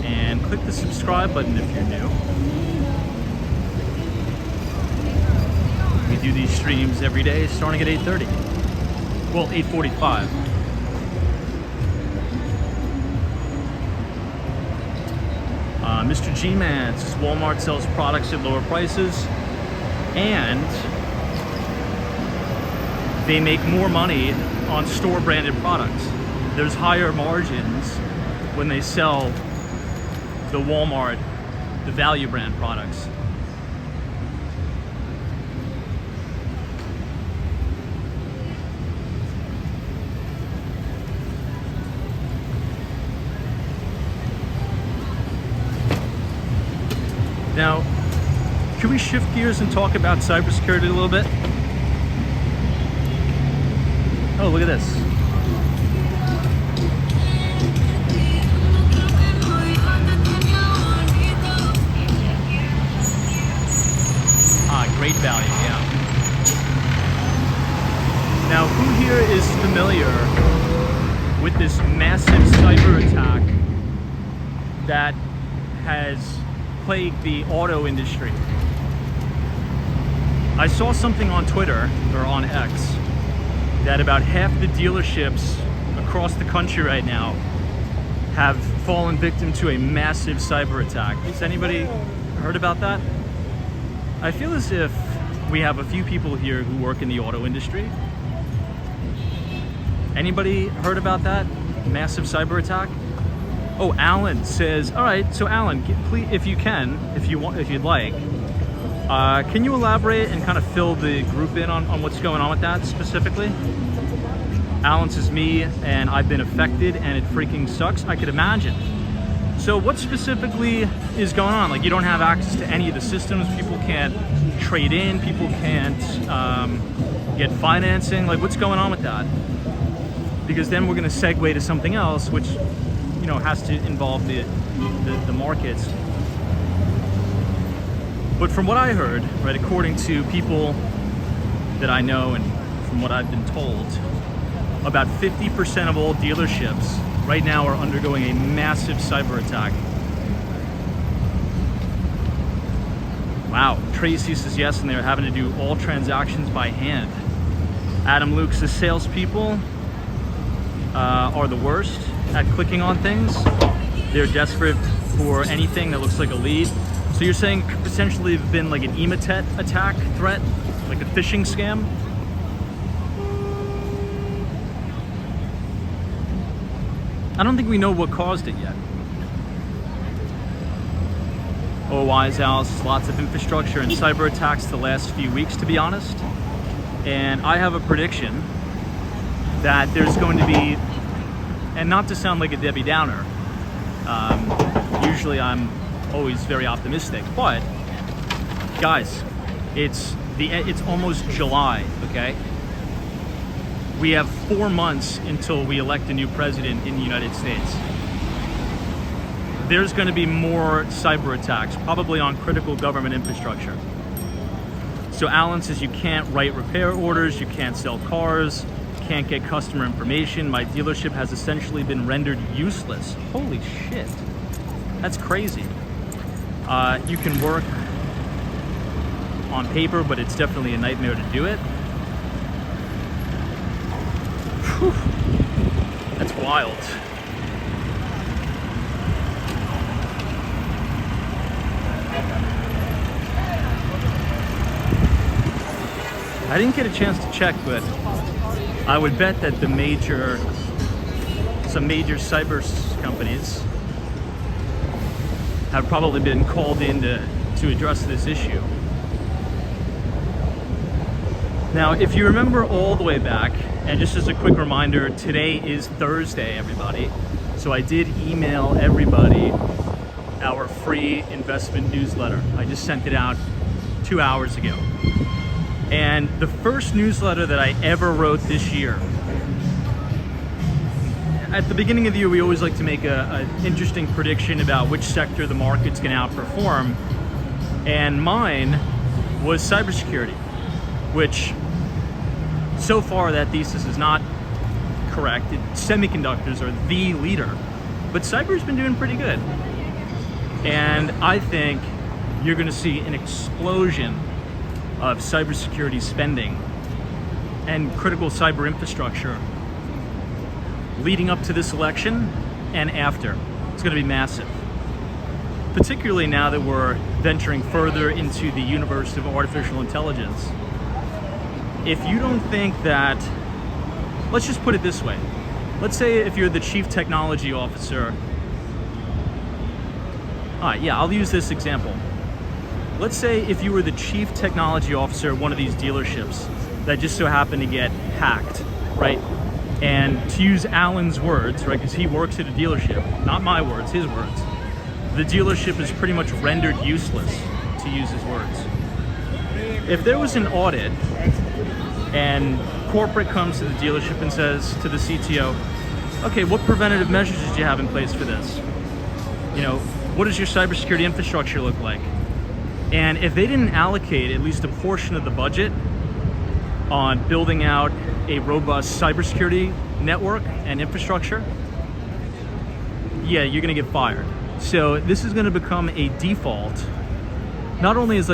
And click the subscribe button if you're new. We do these streams every day starting at 8:30. Well, 8:45. Mr. G-Man says Walmart sells products at lower prices and they make more money on store branded products. There's higher margins when they sell the Walmart, the value brand products. Now, can we shift gears and talk about cybersecurity a little bit? Oh, look at this. Great value, yeah. Now, who here is familiar with this massive cyber attack that has plagued the auto industry? I saw something on Twitter, or on X, that about half the dealerships across the country right now have fallen victim to a massive cyber attack. Has anybody heard about that? I feel as if we have a few people here who work in the auto industry. Anybody heard about that massive cyber attack? Oh, Alan says, all right, so Alan, please, if you can, if you'd like, can you elaborate and kind of fill the group in on what's going on with that specifically? Alan says, me, and I've been affected and it freaking sucks. I could imagine. So what specifically is going on? Like, you don't have access to any of the systems, people can't trade in, people can't get financing. Like, what's going on with that? Because then we're gonna segue to something else, which, has to involve the markets. But from what I heard, right, according to people that I know and from what I've been told, about 50% of all dealerships right now are undergoing a massive cyber attack. Wow, Tracy says yes, and they're having to do all transactions by hand. Adam Luke says salespeople are the worst at clicking on things. They're desperate for anything that looks like a lead. So you're saying it could potentially have been like an Emotet attack threat, like a phishing scam? I don't think we know what caused it yet. Oh, Wise Alice, lots of infrastructure and cyber attacks the last few weeks, to be honest. And I have a prediction that there's going to be, and not to sound like a Debbie Downer, usually I'm always very optimistic, but guys, it's almost July, okay? We have 4 months until we elect a new president in the United States. There's going to be more cyber attacks, probably on critical government infrastructure. So Alan says you can't write repair orders, you can't sell cars, can't get customer information. My dealership has essentially been rendered useless. Holy shit. That's crazy. You can work on paper, but it's definitely a nightmare to do it. Whew. That's wild. I didn't get a chance to check, but I would bet that some major cyber companies have probably been called in to address this issue. Now, if you remember all the way back, and just as a quick reminder, today is Thursday, everybody. So I did email everybody our free investment newsletter. I just sent it out 2 hours ago. And the first newsletter that I ever wrote this year, at the beginning of the year, we always like to make an interesting prediction about which sector the market's going to outperform. And mine was cybersecurity, which so far that thesis is not correct. Semiconductors are the leader, but cyber's been doing pretty good. And I think you're going to see an explosion of cybersecurity spending and critical cyber infrastructure leading up to this election and after. It's going to be massive, particularly now that we're venturing further into the universe of artificial intelligence. If you don't think that, let's just put it this way. Let's say if you're the chief technology officer. All right, yeah, I'll use this example. Let's say if you were the chief technology officer at one of these dealerships that just so happened to get hacked, right? And to use Alan's words, right, because he works at a dealership, not my words, his words, the dealership is pretty much rendered useless, to use his words. If there was an audit and corporate comes to the dealership and says to the CTO, okay, what preventative measures did you have in place for this? You know, what does your cybersecurity infrastructure look like? And if they didn't allocate at least a portion of the budget on building out a robust cybersecurity network and infrastructure, yeah, you're gonna get fired. So this is gonna become a default, not only as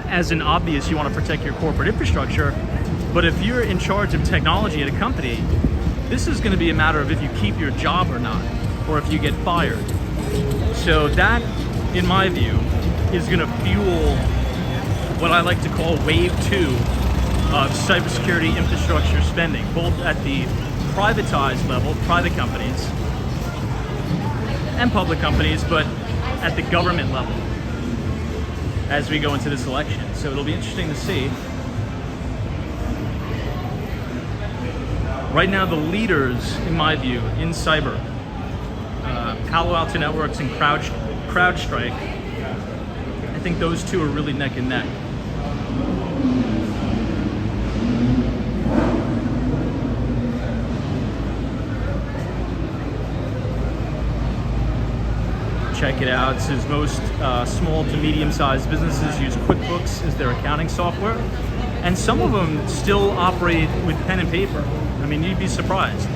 as an obvious you wanna protect your corporate infrastructure, but if you're in charge of technology at a company, this is gonna be a matter of if you keep your job or not, or if you get fired. So that, in my view, is going to fuel what I like to call wave 2 of cybersecurity infrastructure spending, both at the privatized level, private companies, and public companies, but at the government level as we go into this election. So it'll be interesting to see. Right now, the leaders, in my view, in cyber, Palo Alto Networks and CrowdStrike, I think those two are really neck and neck. Check it out. It says most small to medium-sized businesses use QuickBooks as their accounting software, and some of them still operate with pen and paper. I mean, you'd be surprised.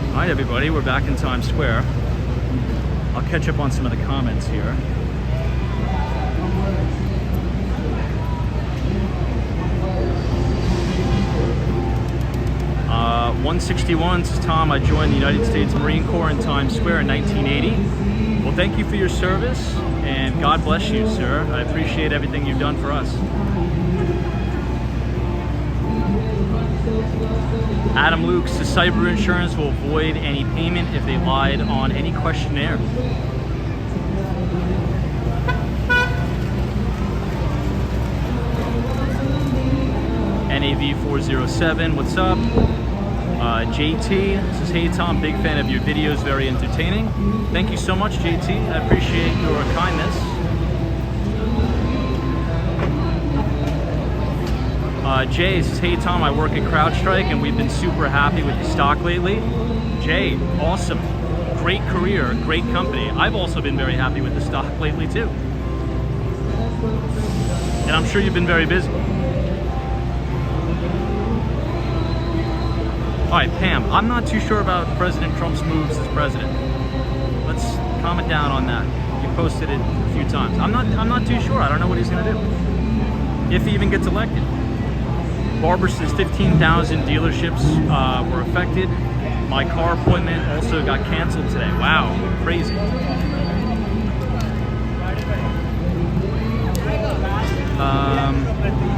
All right, everybody, we're back in Times Square. I'll catch up on some of the comments here. Uh, 161 says, Tom, I joined the United States Marine Corps in Times Square in 1980. Well, thank you for your service, and God bless you, sir. I appreciate everything you've done for us. Adam Luke says cyber insurance will avoid any payment if they lied on any questionnaire. NAV407, what's up? JT says, hey Tom, big fan of your videos, very entertaining. Thank you so much, JT. I appreciate your kindness. Jay says, hey Tom, I work at CrowdStrike and we've been super happy with the stock lately. Jay, awesome. great career, great company. I've also been very happy with the stock lately too. And I'm sure you've been very busy. All right, Pam, I'm not too sure about President Trump's moves as president. Let's calm it down on that. You posted it a few times. I'm not too sure. I don't know what he's gonna do. If he even gets elected. Barber says 15,000 dealerships were affected. My car appointment also got canceled today. Wow, crazy.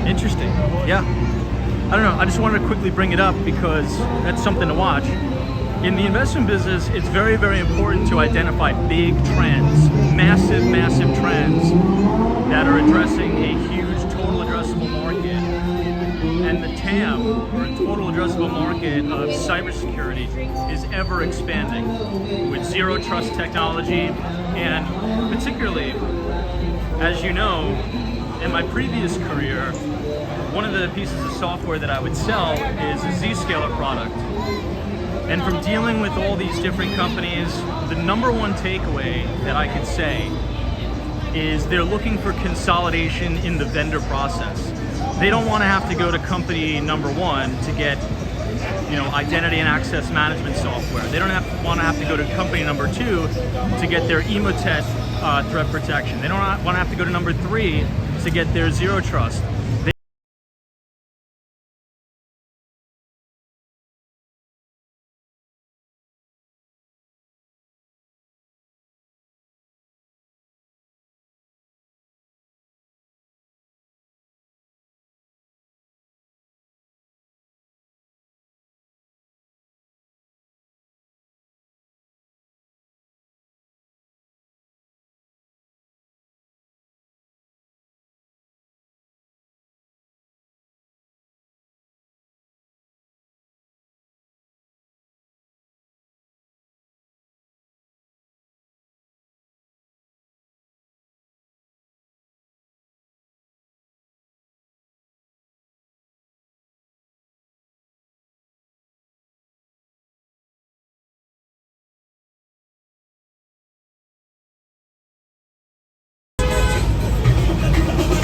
Interesting. Yeah. I don't know. I just wanted to quickly bring it up because that's something to watch. In the investment business, it's very, very important to identify big trends, massive, massive trends that are addressing a huge total addressable market. And the TAM, or total addressable market of cybersecurity, is ever expanding with zero trust technology. And particularly, as you know, in my previous career, one of the pieces of software that I would sell is a Zscaler product. And from dealing with all these different companies, the number one takeaway that I could say is they're looking for consolidation in the vendor process. They don't want to have to go to company number one to get, identity and access management software. They don't want to have to go to company number two to get their Emotet threat protection. They don't want to have to go to number three to get their zero trust.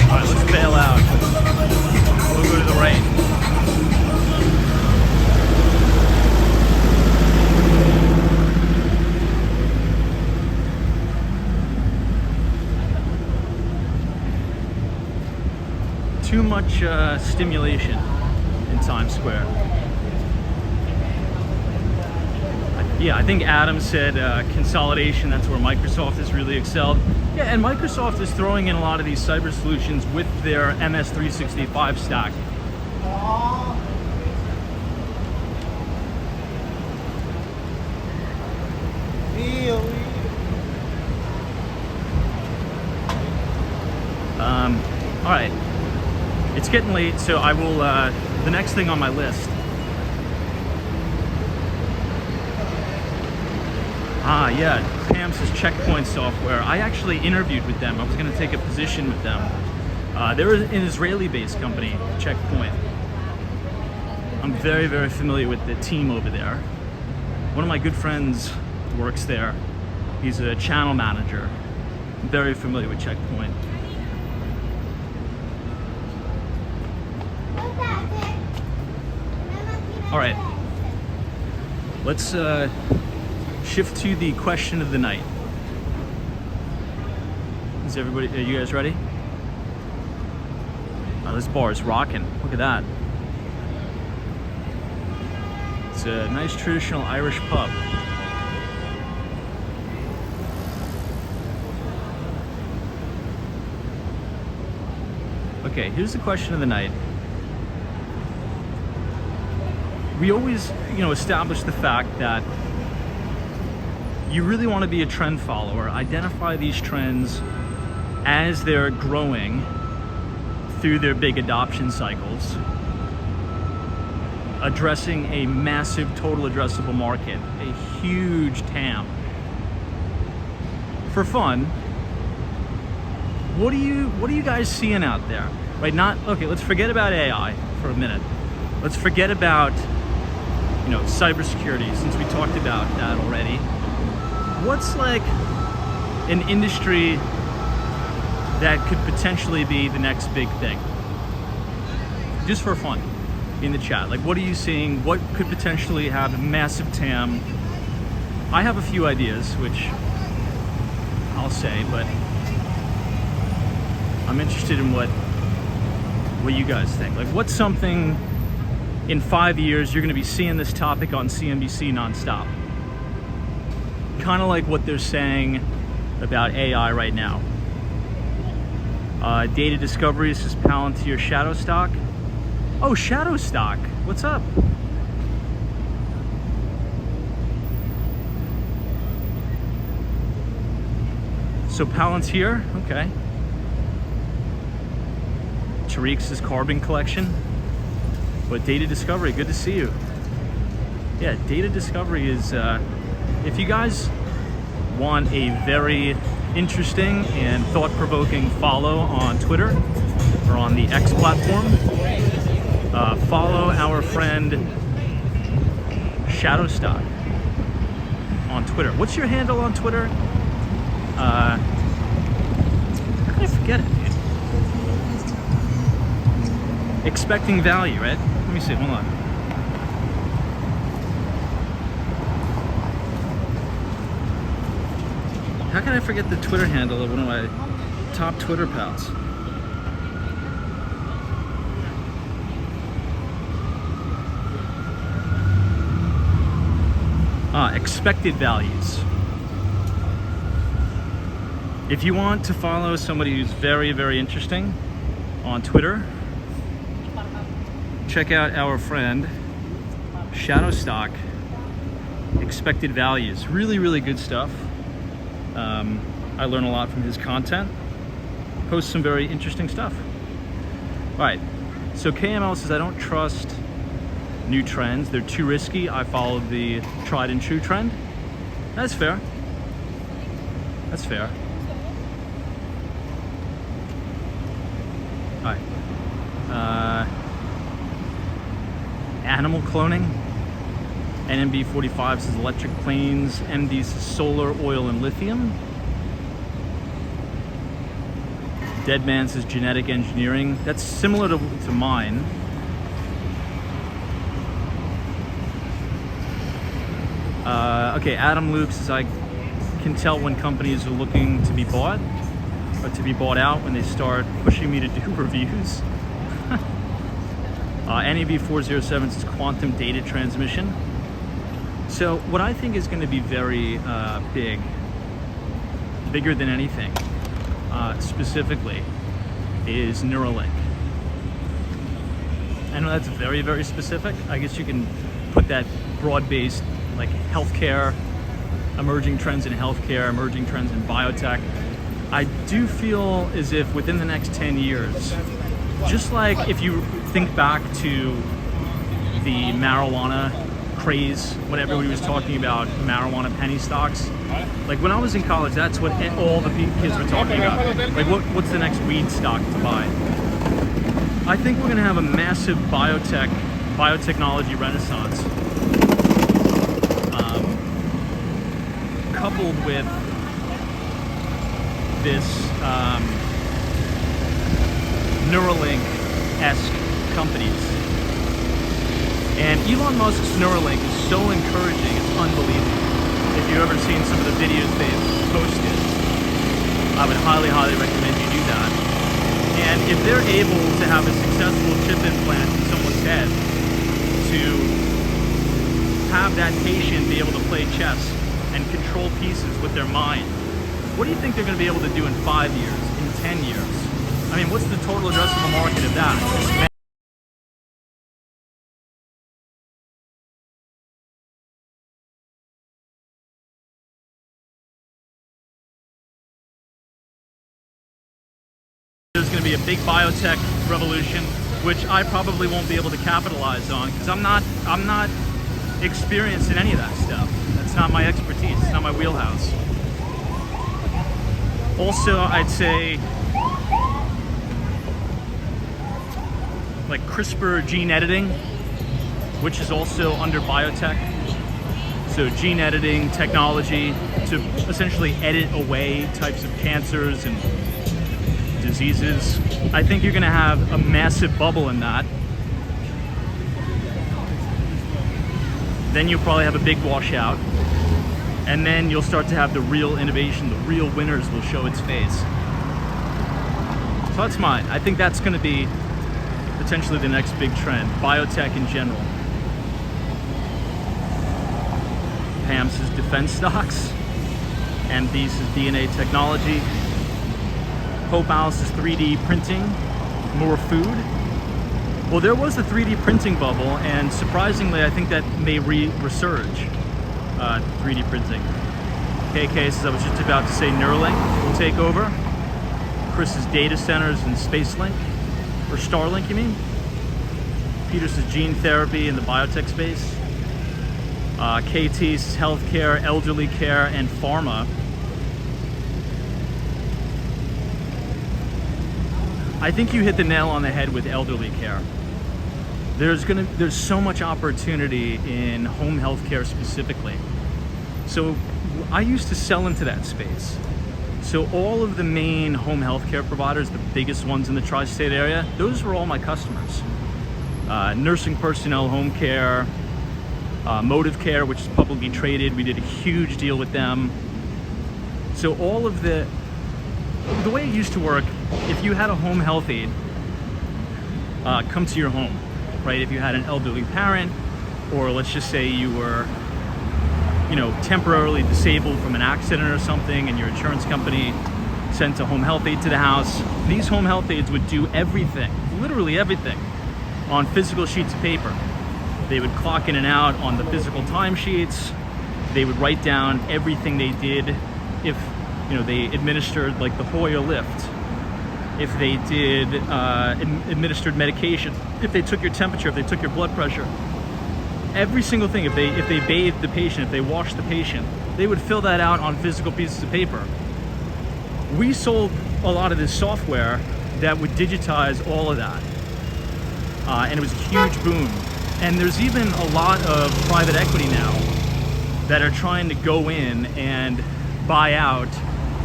All right, let's bail out. We'll go to the rain. Too much stimulation in Times Square. Yeah, I think Adam said consolidation, that's where Microsoft has really excelled. Yeah, and Microsoft is throwing in a lot of these cyber solutions with their MS365 stack. All right, it's getting late, so I will, the next thing on my list. Yeah, Pam says Checkpoint software. I actually interviewed with them. I was going to take a position with them. They're an Israeli-based company, Checkpoint. I'm very, very familiar with the team over there. One of my good friends works there. He's a channel manager. I'm very familiar with Checkpoint. All right, let's shift to the question of the night. Is everybody, are you guys ready? Oh, this bar is rocking. Look at that. It's a nice traditional Irish pub. Okay, here's the question of the night. We always, establish the fact that you really want to be a trend follower, identify these trends as they're growing through their big adoption cycles, addressing a massive total addressable market, a huge TAM. For fun, what are you guys seeing out there? Right? Let's forget about AI for a minute. Let's forget about cybersecurity, since we talked about that already. what's like an industry that could potentially be the next big thing? Just for fun, in the chat. Like, what are you seeing? What could potentially have a massive TAM? I have a few ideas, which I'll say, but I'm interested in what you guys think. Like, what's something in 5 years you're going to be seeing this topic on CNBC nonstop? Kind of like what they're saying about AI right now. Data discovery, this is Palantir shadow stock. Oh, shadow stock. What's up? So Palantir, okay. Tariq's carbon collection. But data discovery, good to see you. Yeah, data discovery is, if you guys want a very interesting and thought-provoking follow on Twitter or on the X platform, follow our friend Shadowstock on Twitter. What's your handle on Twitter? How can I forget it, dude? Expecting value, right? Let me see, hold on. How can I forget the Twitter handle of one of my top Twitter pals? Expected values. If you want to follow somebody who's very, very interesting on Twitter, check out our friend Shadowstock. Expected values. Really, really good stuff. I learn a lot from his content. Posts some very interesting stuff. All right, so KML says, I don't trust new trends. They're too risky. I followed the tried and true trend. That's fair. That's fair. All right. Animal cloning. NMB 45 says electric planes. MD says solar, oil, and lithium. Deadman says genetic engineering. That's similar to mine. Okay, Adam Luke says I can tell when companies are looking to be bought or to be bought out when they start pushing me to do reviews. NAB 407 says quantum data transmission. So what I think is going to be very bigger than anything, specifically, is Neuralink. I know that's very, very specific. I guess you can put that broad-based, like healthcare, emerging trends in healthcare, emerging trends in biotech. I do feel as if within the next 10 years, just like if you think back to the marijuana craze when everybody was talking about marijuana penny stocks, like when I was in college, that's what all the kids were talking about. Like what's the next weed stock to buy? I think we're gonna have a massive biotechnology renaissance, coupled with this Neuralink-esque companies. And Elon Musk's Neuralink is so encouraging, it's unbelievable. If you've ever seen some of the videos they've posted, I would highly, highly recommend you do that. And if they're able to have a successful chip implant in someone's head, to have that patient be able to play chess and control pieces with their mind, what do you think they're going to be able to do in 5 years, in 10 years? I mean, what's the total addressable market of that? There's going to be a big biotech revolution, which I probably won't be able to capitalize on because I'm not experienced in any of that stuff. That's not my expertise. It's not my wheelhouse. Also, I'd say like CRISPR gene editing, which is also under biotech. So gene editing technology to essentially edit away types of cancers and diseases. I think you're gonna have a massive bubble in that. Then you'll probably have a big washout. And then you'll start to have the real innovation, the real winners will show its face. So that's mine. I think that's gonna be potentially the next big trend, biotech in general. Pam's is defense stocks, and these is DNA technology. Hope Alice is 3D printing, more food. Well, there was a 3D printing bubble, and surprisingly, I think that may resurge 3D printing. KK says I was just about to say Neuralink will take over. Chris's data centers and SpaceLink, or Starlink, you mean? Peter says gene therapy in the biotech space. KT says healthcare, elderly care, and pharma. I think you hit the nail on the head with elderly care. There's so much opportunity in home health care specifically. So I used to sell into that space. So all of the main home health care providers, the biggest ones in the tri-state area, those were all my customers. Nursing personnel, home care, Motive Care, which is publicly traded. We did a huge deal with them. So all of the way it used to work, if you had a home health aide come to your home, right? If you had an elderly parent, or let's just say you were, temporarily disabled from an accident or something, and your insurance company sent a home health aide to the house, these home health aides would do everything, literally everything, on physical sheets of paper. They would clock in and out on the physical timesheets. They would write down everything they did. If they administered like the Hoyer lift, if they did administered medication, if they took your temperature, if they took your blood pressure, every single thing. If they bathed the patient, if they washed the patient, they would fill that out on physical pieces of paper. We sold a lot of this software that would digitize all of that, and it was a huge boom. And there's even a lot of private equity now that are trying to go in and buy out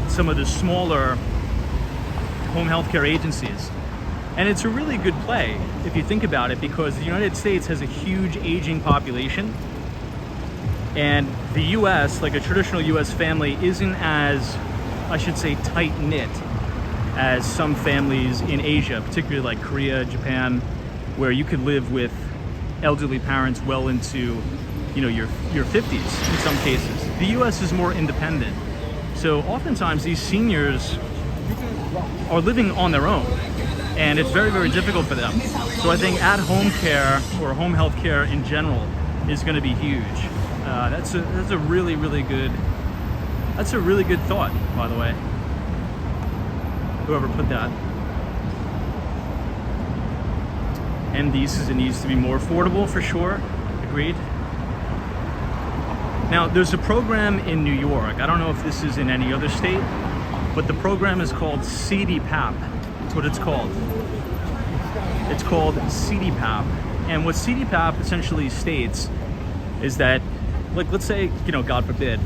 some of the smaller home healthcare agencies. And it's a really good play if you think about it, because the United States has a huge aging population, and the US, like a traditional US family, isn't as, I should say, tight-knit as some families in Asia, particularly like Korea, Japan, where you could live with elderly parents well into your 50s in some cases. The US is more independent. So oftentimes these seniors are living on their own, and it's very, very difficult for them. So I think at-home care, or home health care in general, is going to be huge. That's a really, really good thought, by the way, whoever put that. And it needs to be more affordable for sure. Agreed. Now, there's a program in New York. I don't know if this is in any other state, but the program is called CDPAP. That's what it's called. It's called CDPAP. And what CDPAP essentially states is that, like, let's say, God forbid,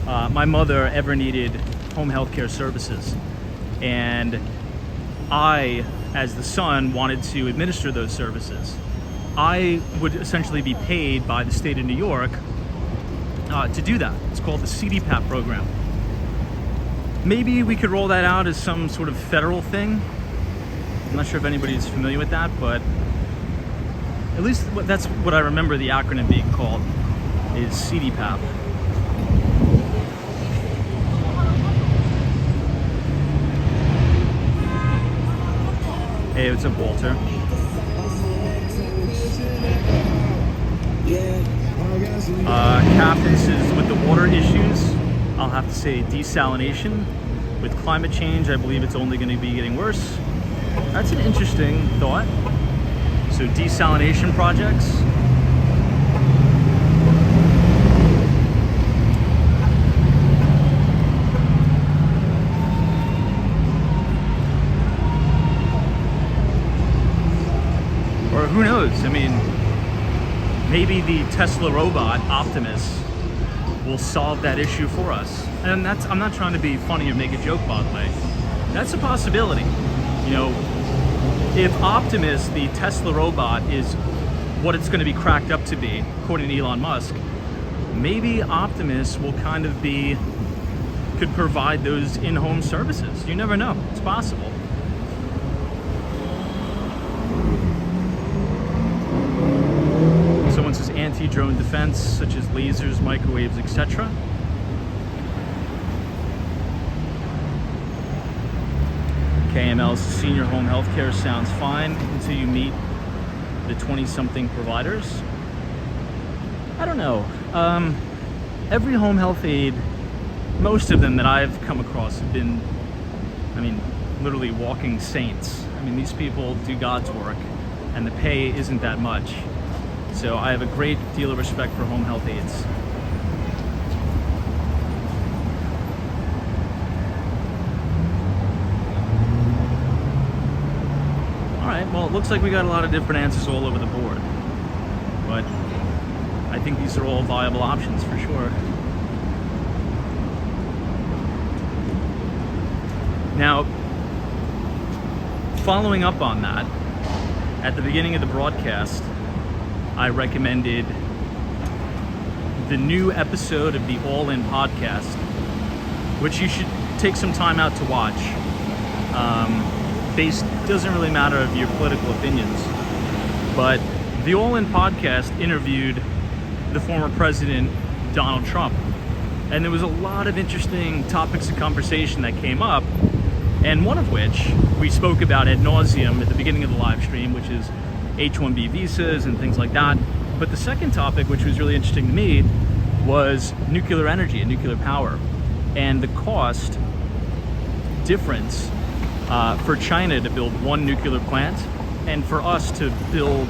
my mother ever needed home health care services, and I, as the son, wanted to administer those services. I would essentially be paid by the state of New York to do that. It's called the CDPAP program. Maybe we could roll that out as some sort of federal thing. I'm not sure if anybody's familiar with that, but at least that's what I remember the acronym being called, is CDPAP. Hey, what's up, Walter? Captain says, with the water issues, I'll have to say desalination. With climate change, I believe it's only going to be getting worse. That's an interesting thought. So desalination projects. Or who knows? I mean, maybe the Tesla robot, Optimus, will solve that issue for us. And I'm not trying to be funny or make a joke, by the way. That's a possibility. You know, if Optimus, the Tesla robot, is what it's going to be cracked up to be, according to Elon Musk, maybe Optimus will kind of could provide those in-home services. You never know. It's possible. Someone says anti-drone defense, such as lasers, microwaves, etc. KML's senior home healthcare sounds fine until you meet the 20-something providers. I don't know. Every home health aide, most of them that I've come across have been, I mean, literally walking saints. I mean, these people do God's work, and the pay isn't that much. So I have a great deal of respect for home health aides. Well, it looks like we got a lot of different answers all over the board, but I think these are all viable options for sure. Now, following up on that, at the beginning of the broadcast, I recommended the new episode of the All In podcast, which you should take some time out to watch. Doesn't really matter of your political opinions, but the All In podcast interviewed the former president Donald Trump, and there was a lot of interesting topics of conversation that came up, and one of which we spoke about ad nauseum at the beginning of the live stream, which is H-1B visas and things like that. But the second topic, which was really interesting to me, was nuclear energy and nuclear power, and the cost difference for China to build one nuclear plant and for us to build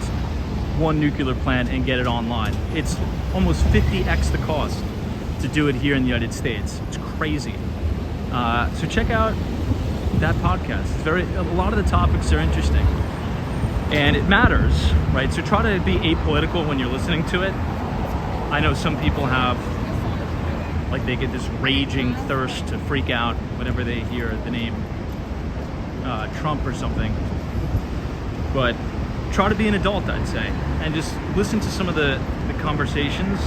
one nuclear plant and get it online. It's almost 50x the cost to do it here in the United States. It's crazy. So check out that podcast. A lot of the topics are interesting, and it matters, right? So try to be apolitical when you're listening to it. I know some people have, like, they get this raging thirst to freak out whenever they hear the name Trump or something, but try to be an adult, I'd say, and just listen to some of the conversations,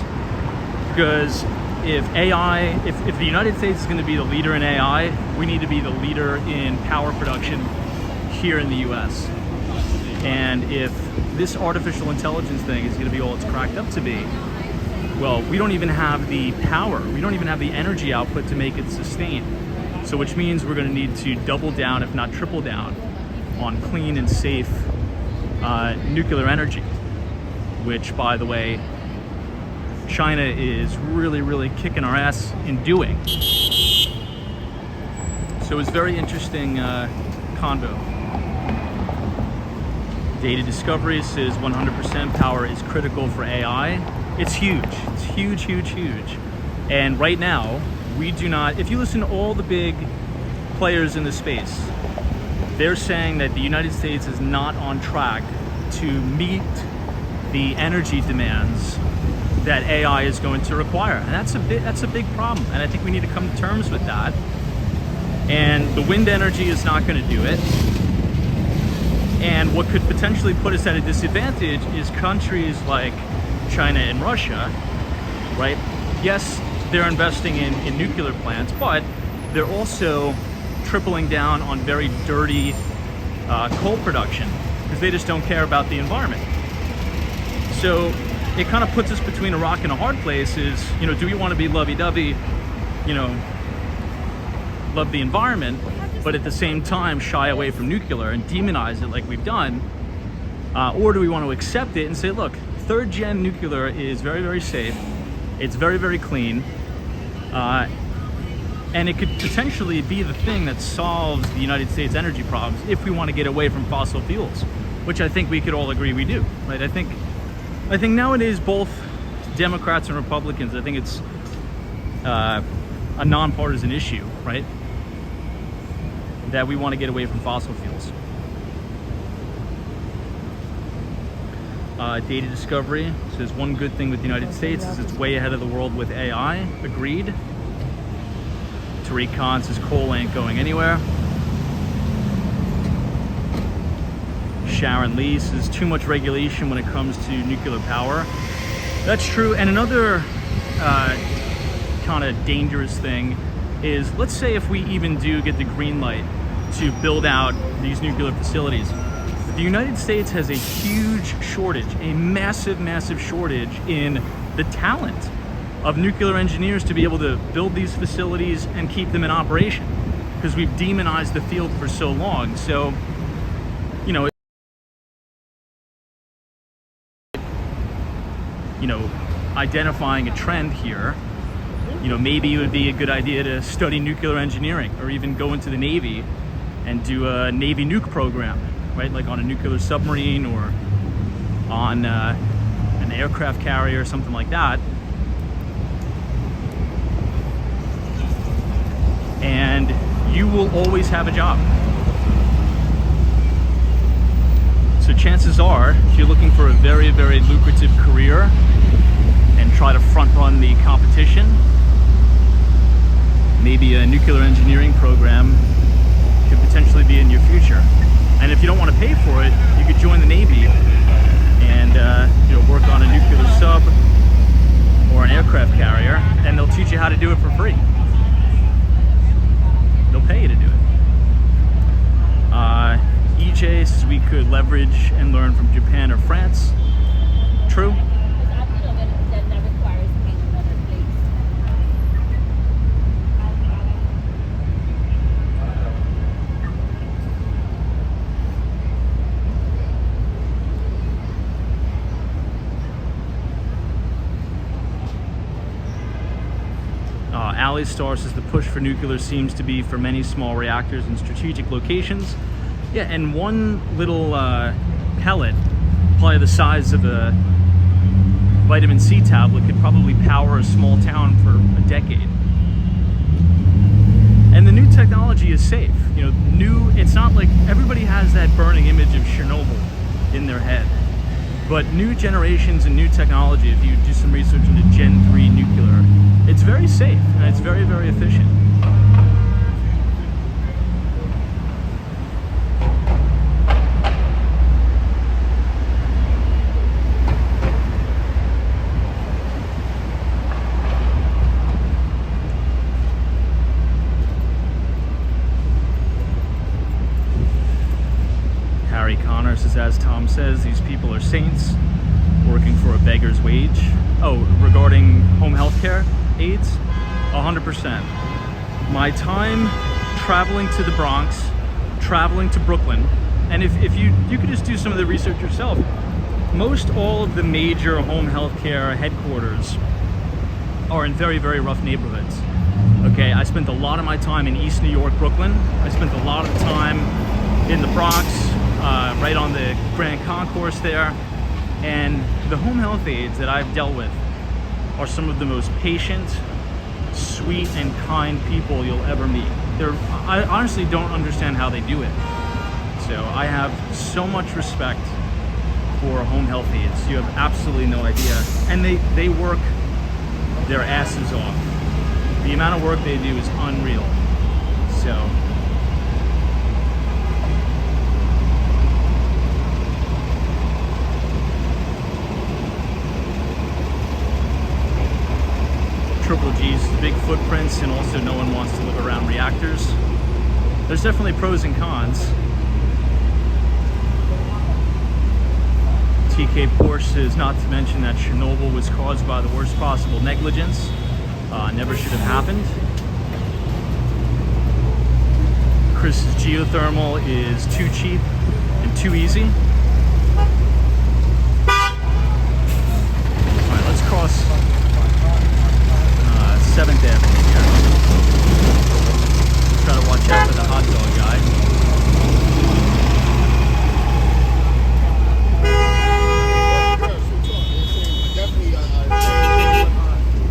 because if the United States is going to be the leader in AI, we need to be the leader in power production here in the US. And if this artificial intelligence thing is going to be all it's cracked up to be, well, we don't even have the power, we don't even have the energy output to make it sustain. So which means we're going to need to double down, if not triple down, on clean and safe nuclear energy, which, by the way, China is really, really kicking our ass in doing. So it's very interesting convo. Data Discovery says 100% power is critical for AI. It's huge. It's huge, huge, huge. And right now, we do not, if you listen to all the big players in the space, they're saying that the United States is not on track to meet the energy demands that AI is going to require. And that's a big problem. And I think we need to come to terms with that. And the wind energy is not going to do it. And what could potentially put us at a disadvantage is countries like China and Russia, right? Yes, they're investing in nuclear plants, but they're also tripling down on very dirty coal production because they just don't care about the environment. So it kind of puts us between a rock and a hard place. Is, you know, do we want to be lovey-dovey, you know, love the environment, but at the same time shy away from nuclear and demonize it like we've done? Or do we want to accept it and say, look, third gen nuclear is very, very safe. It's very, very clean. And it could potentially be the thing that solves the United States energy problems if we want to get away from fossil fuels, which I think we could all agree we do, right? I think nowadays both Democrats and Republicans, I think it's a nonpartisan issue, right? That we want to get away from fossil fuels. data discovery. So there's one good thing with the United States is it's way ahead of the world with AI. Agreed. Tariq Khan says coal ain't going anywhere. Sharon Lee says too much regulation when it comes to nuclear power. That's true. And another kind of dangerous thing is, let's say if we even do get the green light to build out these nuclear facilities, the United States has a huge shortage, a massive shortage in the talent of nuclear engineers to be able to build these facilities and keep them in operation, because we've demonized the field for so long. So, identifying a trend here, maybe it would be a good idea to study nuclear engineering, or even go into the Navy and do a Navy nuke program, right? Like on a nuclear submarine or on an aircraft carrier or something like that. And you will always have a job. So chances are, if you're looking for a very lucrative career and try to front run the competition, maybe a nuclear engineering program could potentially be in your future. And if you don't want to pay for it, you could join the Navy and work on a nuclear sub or an aircraft carrier, and they'll teach you how to do it for free. They'll pay you to do it. EJ says we could leverage and learn from Japan or France. True. Alley Star says the push for nuclear seems to be for many small reactors in strategic locations. Yeah, and one little pellet, probably the size of a vitamin C tablet, could probably power a small town for a decade. And the new technology is safe. It's not like everybody has that burning image of Chernobyl in their head. But new generations and new technology, if you do some research into Gen 3 nuclear, it's very safe and it's very efficient. Harry Connor says, as Tom says, these people are saints working for a beggar's wage. Oh, regarding home health care aides, 100%. My time traveling to the Bronx, traveling to Brooklyn, and if you could just do some of the research yourself, most all of the major home health care headquarters are in very rough neighborhoods. Okay, I spent a lot of my time in East New York, Brooklyn. I spent a lot of time in the Bronx, right on the Grand Concourse there. And the home health aides that I've dealt with are some of the most patient, sweet, and kind people you'll ever meet. I honestly don't understand how they do it. So I have so much respect for home health aides. You have absolutely no idea. And they work their asses off. The amount of work they do is unreal. So Triple G's big footprints, and also no one wants to live around reactors. There's definitely pros and cons. TK Porsche says not to mention that Chernobyl was caused by the worst possible negligence. Never should have happened. Chris's geothermal is too cheap and too easy. Alright, let's cross 7th Avenue here. Try to watch out for the hot dog guy.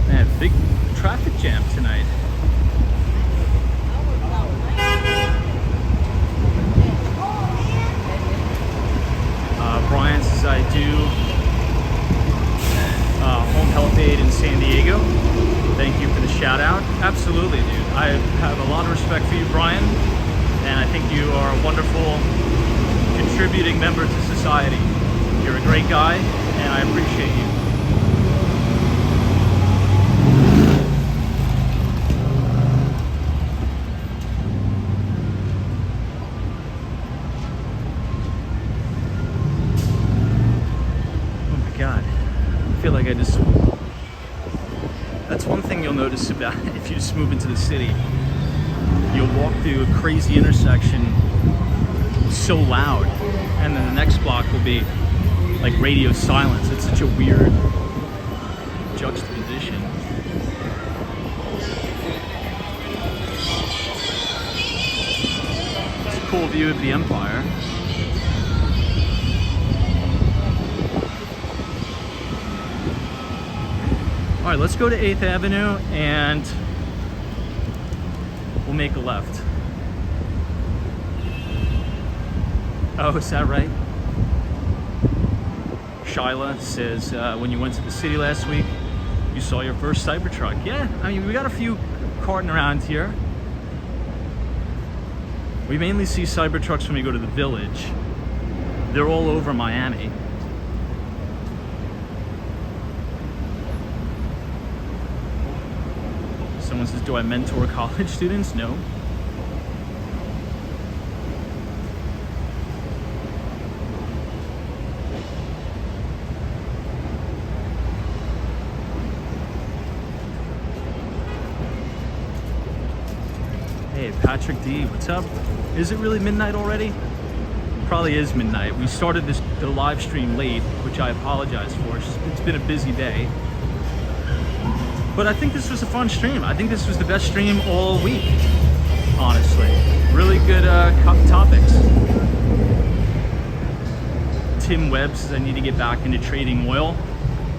Man, big traffic jam tonight. Swamp Aid in San Diego. Thank you for the shout out. Absolutely, dude. I have a lot of respect for you, Brian, and I think you are a wonderful contributing member to society. You're a great guy, and I appreciate you. God, I feel like I just... That's one thing you'll notice about if you just move into the city. You'll walk through a crazy intersection so loud, and then the next block will be like radio silence. It's such a weird juxtaposition. It's a cool view of the Empire. All right, let's go to 8th Avenue and we'll make a left. Oh, is that right? Shyla says, when you went to the city last week, you saw your first Cybertruck. Yeah, I mean, we got a few carting around here. We mainly see Cybertrucks when we go to the Village. They're all over Miami. Someone says, do I mentor college students? No. Hey, Patrick D, what's up? Is it really midnight already? Probably is midnight. We started the live stream late, which I apologize for. It's been a busy day. But I think this was a fun stream. I think this was the best stream all week, honestly. Really good topics. Tim Webb says I need to get back into trading oil.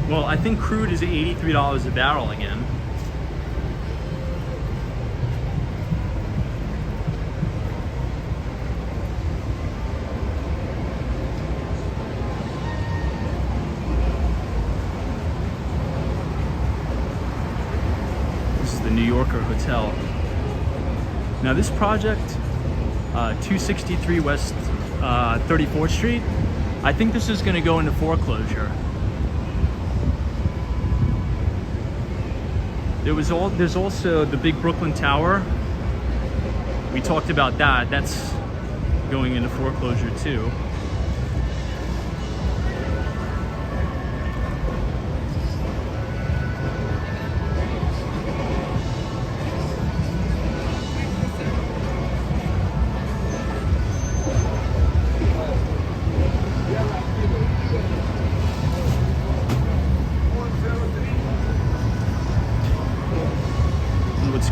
Well, I think crude is at $83 a barrel again. New Yorker Hotel. Now this project, 263 West 34th Street, I think this is going to go into foreclosure. There's also the big Brooklyn Tower. We talked about that. That's going into foreclosure too.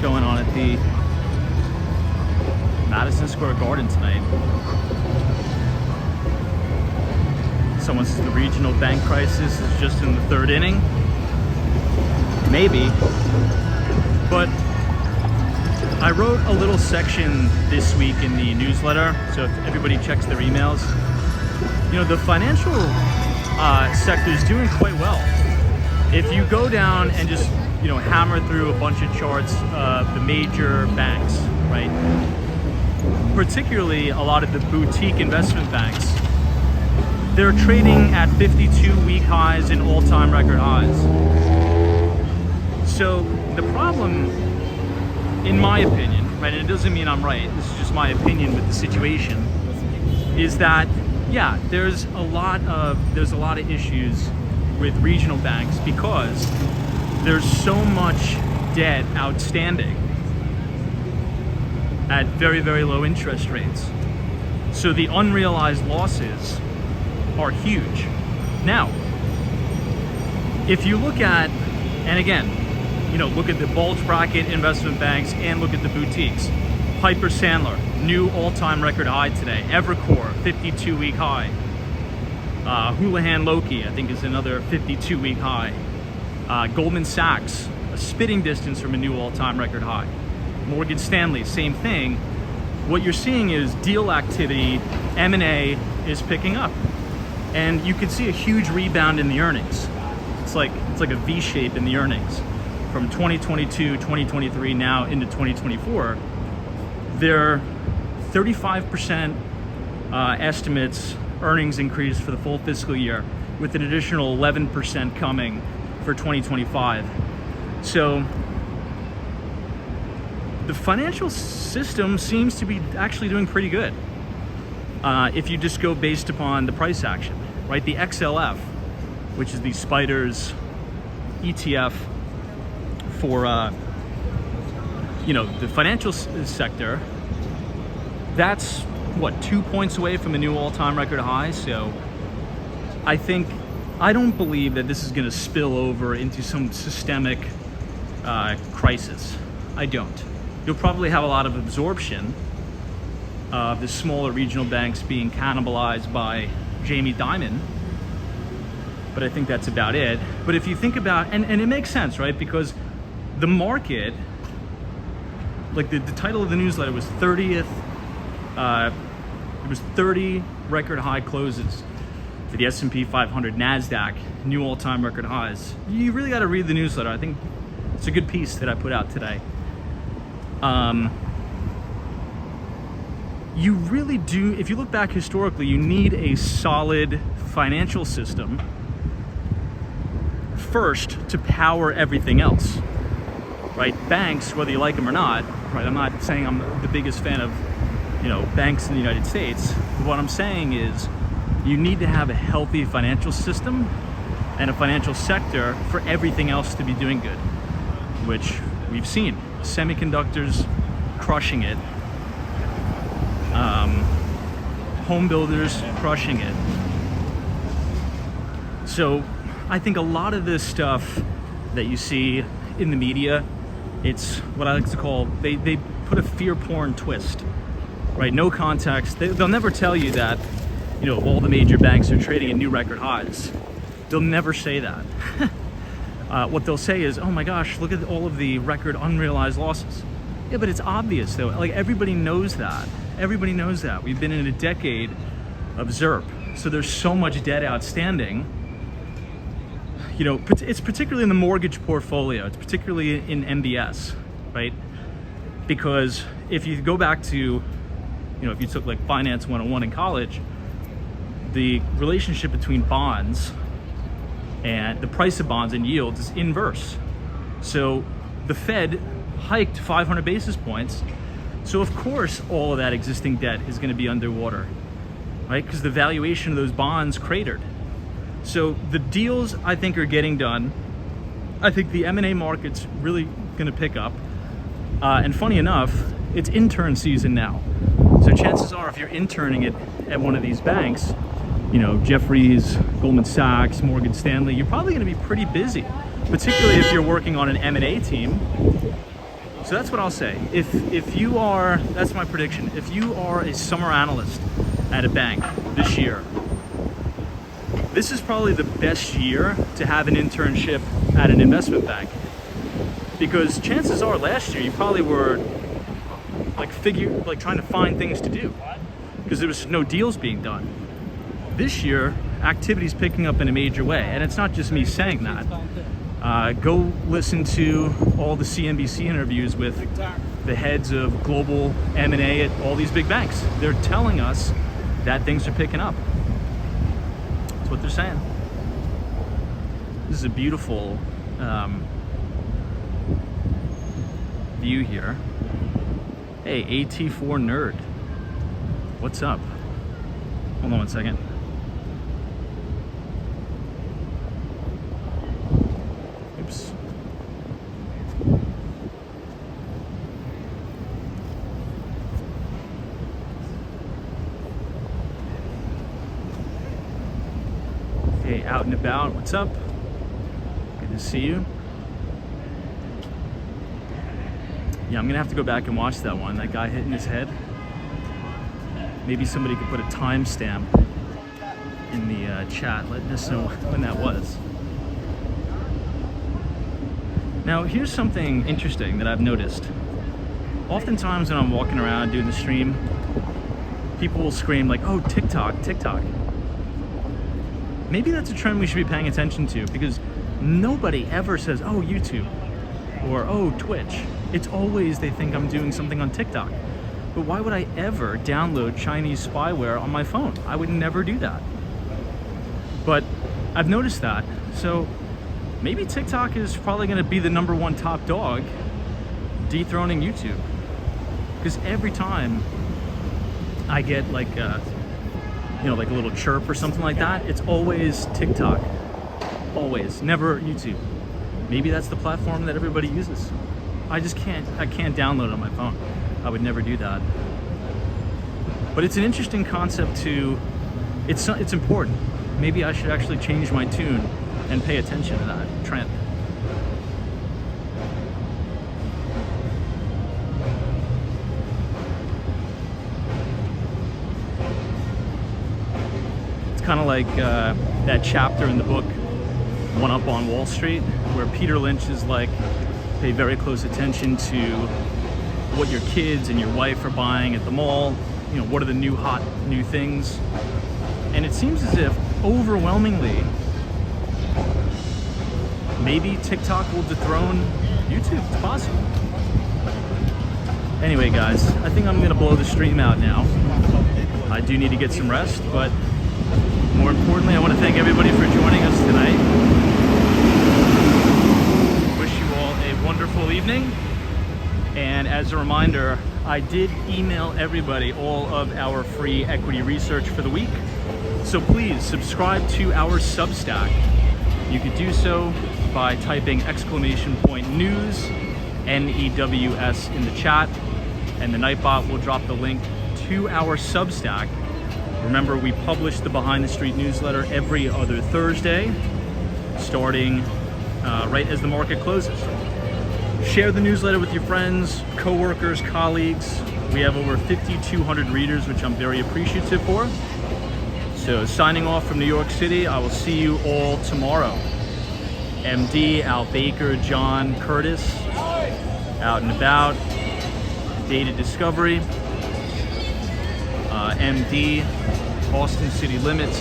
Going on at the Madison Square Garden tonight. Someone says the regional bank crisis is just in the third inning. Maybe. But I wrote a little section this week in the newsletter, so if everybody checks their emails, you know, the financial sector is doing quite well. If you go down and just hammer through a bunch of charts of the major banks, right? Particularly a lot of the boutique investment banks. They're trading at 52-week highs and all-time record highs. So the problem, in my opinion, right, and it doesn't mean I'm right, this is just my opinion with the situation, is that, yeah, there's a lot of issues with regional banks because there's so much debt outstanding at very, very low interest rates. So the unrealized losses are huge. Now, if you look at, and again, look at the bulge bracket investment banks and look at the boutiques. Piper Sandler, new all-time record high today. Evercore, 52-week high. Houlihan Lokey, I think, is another 52-week high. Goldman Sachs, a spitting distance from a new all-time record high. Morgan Stanley, same thing. What you're seeing is deal activity, M&A is picking up. And you can see a huge rebound in the earnings. it's like a V shape in the earnings from 2022, 2023, now into 2024. Their 35% estimates earnings increase for the full fiscal year, with an additional 11% coming for 2025. So the financial system seems to be actually doing pretty good. If you just go based upon the price action, right? The XLF, which is the Spiders ETF for the financial sector, that's what, 2 points away from a new all-time record high. So I don't believe that this is going to spill over into some systemic crisis. I don't. You'll probably have a lot of absorption of the smaller regional banks being cannibalized by Jamie Dimon, but I think that's about it. But if you think about, and it makes sense, right? Because the market, like the title of the newsletter was 30th, it was 30 record high closes for the S&P 500, NASDAQ, new all-time record highs. You really got to read the newsletter. I think it's a good piece that I put out today. You really do, if you look back historically, you need a solid financial system first to power everything else, right? Banks, whether you like them or not, right? I'm not saying I'm the biggest fan of, banks in the United States. What I'm saying is you need to have a healthy financial system and a financial sector for everything else to be doing good, which we've seen. Semiconductors crushing it. Home builders crushing it. So I think a lot of this stuff that you see in the media, it's what I like to call, they put a fear porn twist, right? No context. They'll never tell you that, all the major banks are trading at new record highs. They'll never say that. What they'll say is, oh my gosh, look at all of the record unrealized losses. Yeah, but it's obvious though. Like, everybody knows that. Everybody knows that. We've been in a decade of ZIRP. So there's so much debt outstanding. It's particularly in the mortgage portfolio. It's particularly in MBS, right? Because if you go back to, if you took like Finance 101 in college, the relationship between bonds and the price of bonds and yields is inverse. So the Fed hiked 500 basis points. So of course, all of that existing debt is going to be underwater, right? Because the valuation of those bonds cratered. So the deals, I think, are getting done. I think the M&A market's really going to pick up. And funny enough, it's intern season now. So chances are, if you're interning at one of these banks, Jefferies, Goldman Sachs, Morgan Stanley, you're probably going to be pretty busy, particularly if you're working on an M&A team. So that's what I'll say. If you are, that's my prediction. If you are a summer analyst at a bank this year, this is probably the best year to have an internship at an investment bank. Because chances are last year you probably were trying to find things to do because there was no deals being done. This year, activity's picking up in a major way, and it's not just me saying that. Go listen to all the CNBC interviews with the heads of global M&A at all these big banks. They're telling us that things are picking up. That's what they're saying. This is a beautiful view here. Hey, AT4 nerd. What's up? Hold on one second. Oops. Hey, out and about. What's up? Good to see you. Yeah, I'm gonna have to go back and watch that one. That guy hitting his head. Maybe somebody could put a timestamp in the chat letting us know when that was. Now, here's something interesting that I've noticed. Oftentimes when I'm walking around doing the stream, people will scream like, oh, TikTok, TikTok. Maybe that's a trend we should be paying attention to, because Nobody ever says, oh, YouTube, or oh, Twitch. It's always they think I'm doing something on TikTok. But why would I ever download Chinese spyware on my phone? I would never do that. But I've noticed that. So maybe TikTok is probably going to be the #1 top dog, dethroning YouTube. Because every time I get like like a little chirp or something like that, it's always TikTok. Always, never YouTube. Maybe that's the platform that everybody uses. I can't download it on my phone. I would never do that. But it's an interesting concept it's important. Maybe I should actually change my tune and pay attention to that trend. It's kind of like that chapter in the book, One Up on Wall Street, where Peter Lynch is like, pay very close attention to what your kids and your wife are buying at the mall. What are the new hot new things? And it seems as if overwhelmingly, maybe TikTok will dethrone YouTube. It's possible. Anyway, guys, I think I'm gonna blow the stream out now. I do need to get some rest, but more importantly, I want to thank everybody for joining us tonight. Wish you all a wonderful evening. And as a reminder, I did email everybody all of our free equity research for the week. So please subscribe to our Substack. You could do so by typing !news, NEWS in the chat, and the Nightbot will drop the link to our Substack. Remember, we publish the Behind the Street newsletter every other Thursday, starting right as the market closes. Share the newsletter with your friends, coworkers, colleagues. We have over 5,200 readers, which I'm very appreciative for. So signing off from New York City, I will see you all tomorrow. MD, Al Baker, John Curtis, out and about, Data Discovery, MD, Austin City Limits,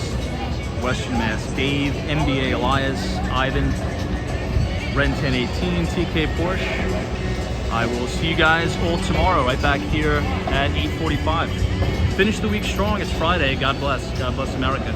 Western Mass Dave, MBA Elias, Ivan, Ren 1018, TK Porsche. I will see you guys all tomorrow right back here at 8:45. Finish the week strong. It's Friday. God bless. God bless America.